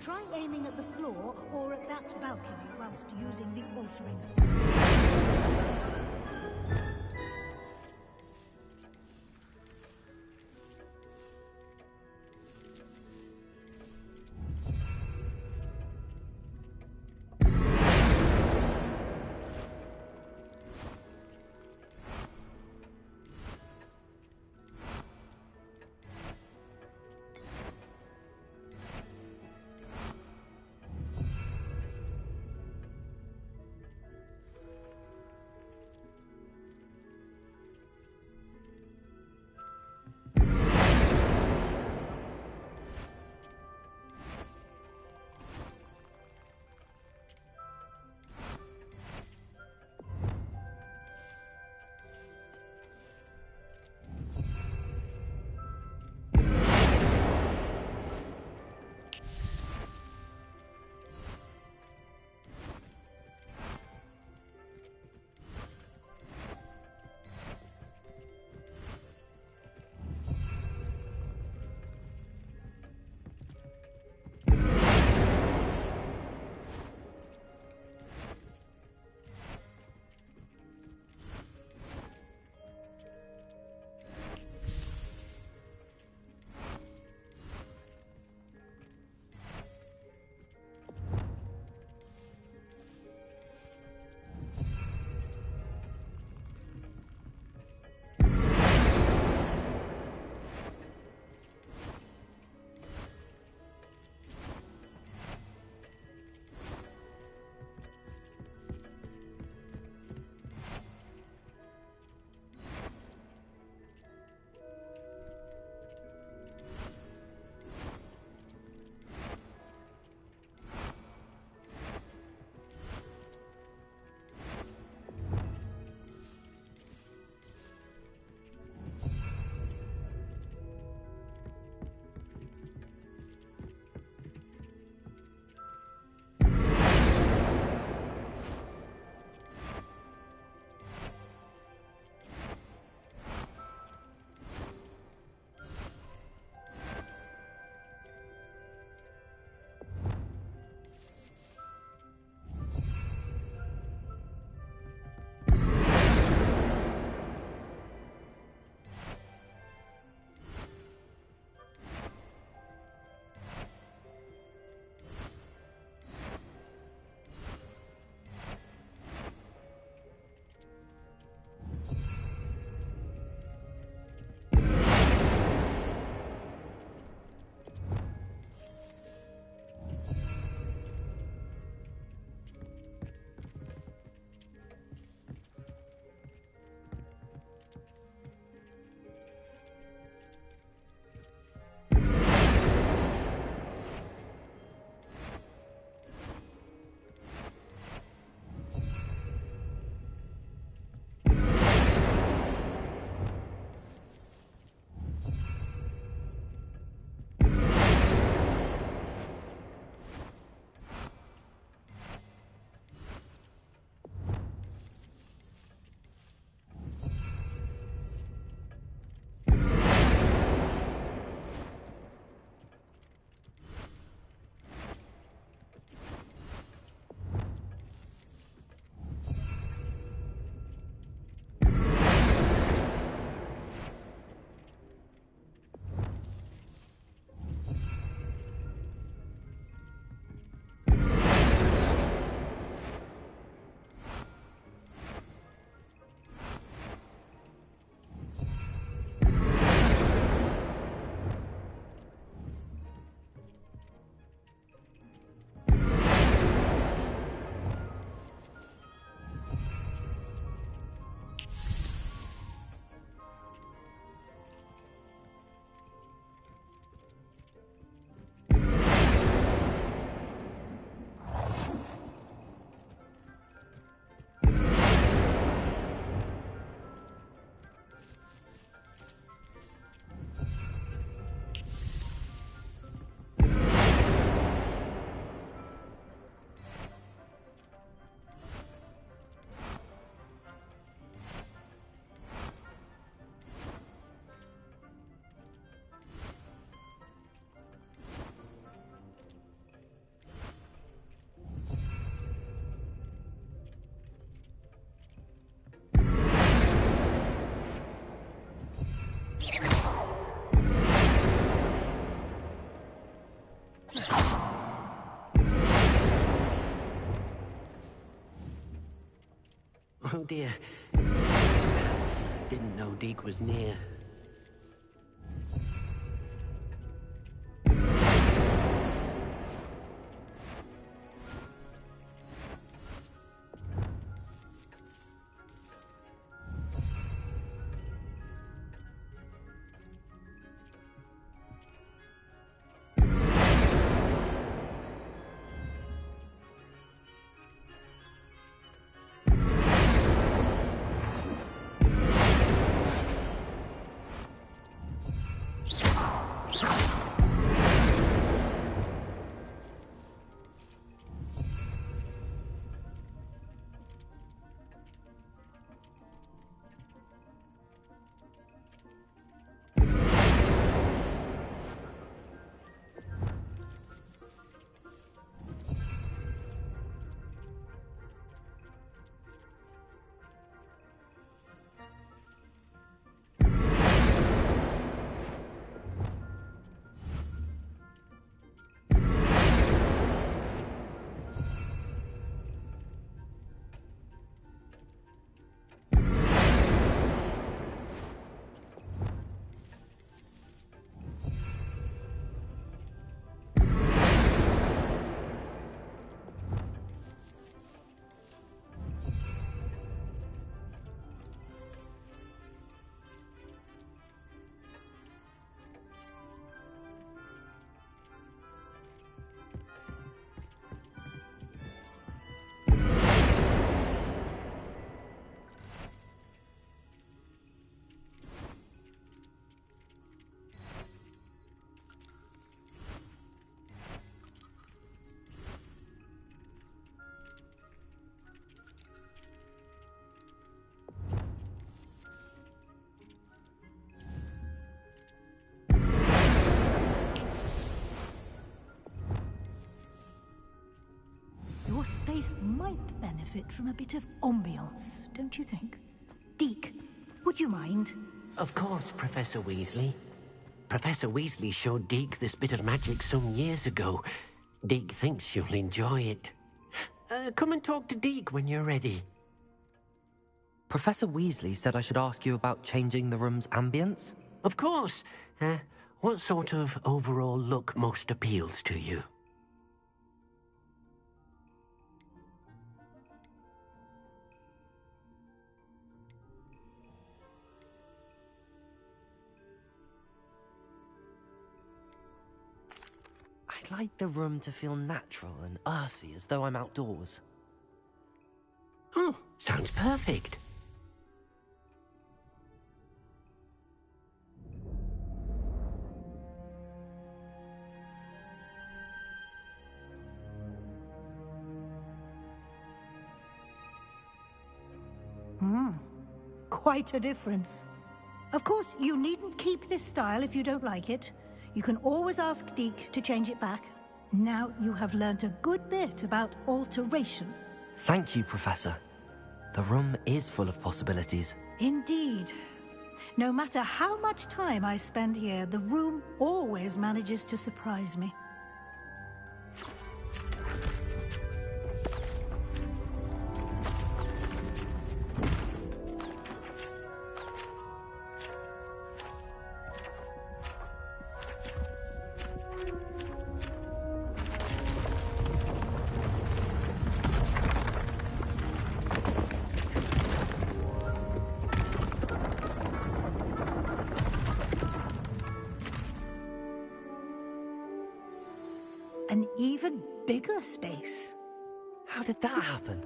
Try aiming at the floor or at that balcony whilst using the altering spell. Oh dear. Didn't know Deke was near. Your space might benefit from a bit of ambiance, don't you think? Deke, would you mind? Of course, Professor Weasley. Professor Weasley showed Deke this bit of magic some years ago. Deke thinks you'll enjoy it. Come and talk to Deke when you're ready. Professor Weasley said I should ask you about changing the room's ambience? Of course. What sort of overall look most appeals to you? I'd like the room to feel natural and earthy, as though I'm outdoors. Oh, sounds perfect. Quite a difference. Of course, you needn't keep this style if you don't like it. You can always ask Deke to change it back. Now you have learnt a good bit about alteration. Thank you, Professor. The room is full of possibilities. Indeed. No matter how much time I spend here, the room always manages to surprise me. An even bigger space. How did that happen?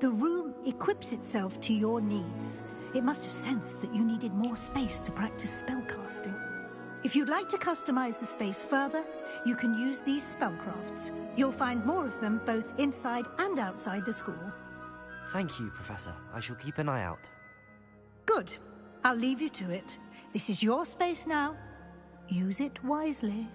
The room equips itself to your needs. It must have sensed that you needed more space to practice spellcasting. If you'd like to customize the space further, you can use these spellcrafts. You'll find more of them both inside and outside the school. Thank you, Professor. I shall keep an eye out. Good. I'll leave you to it. This is your space now. Use it wisely.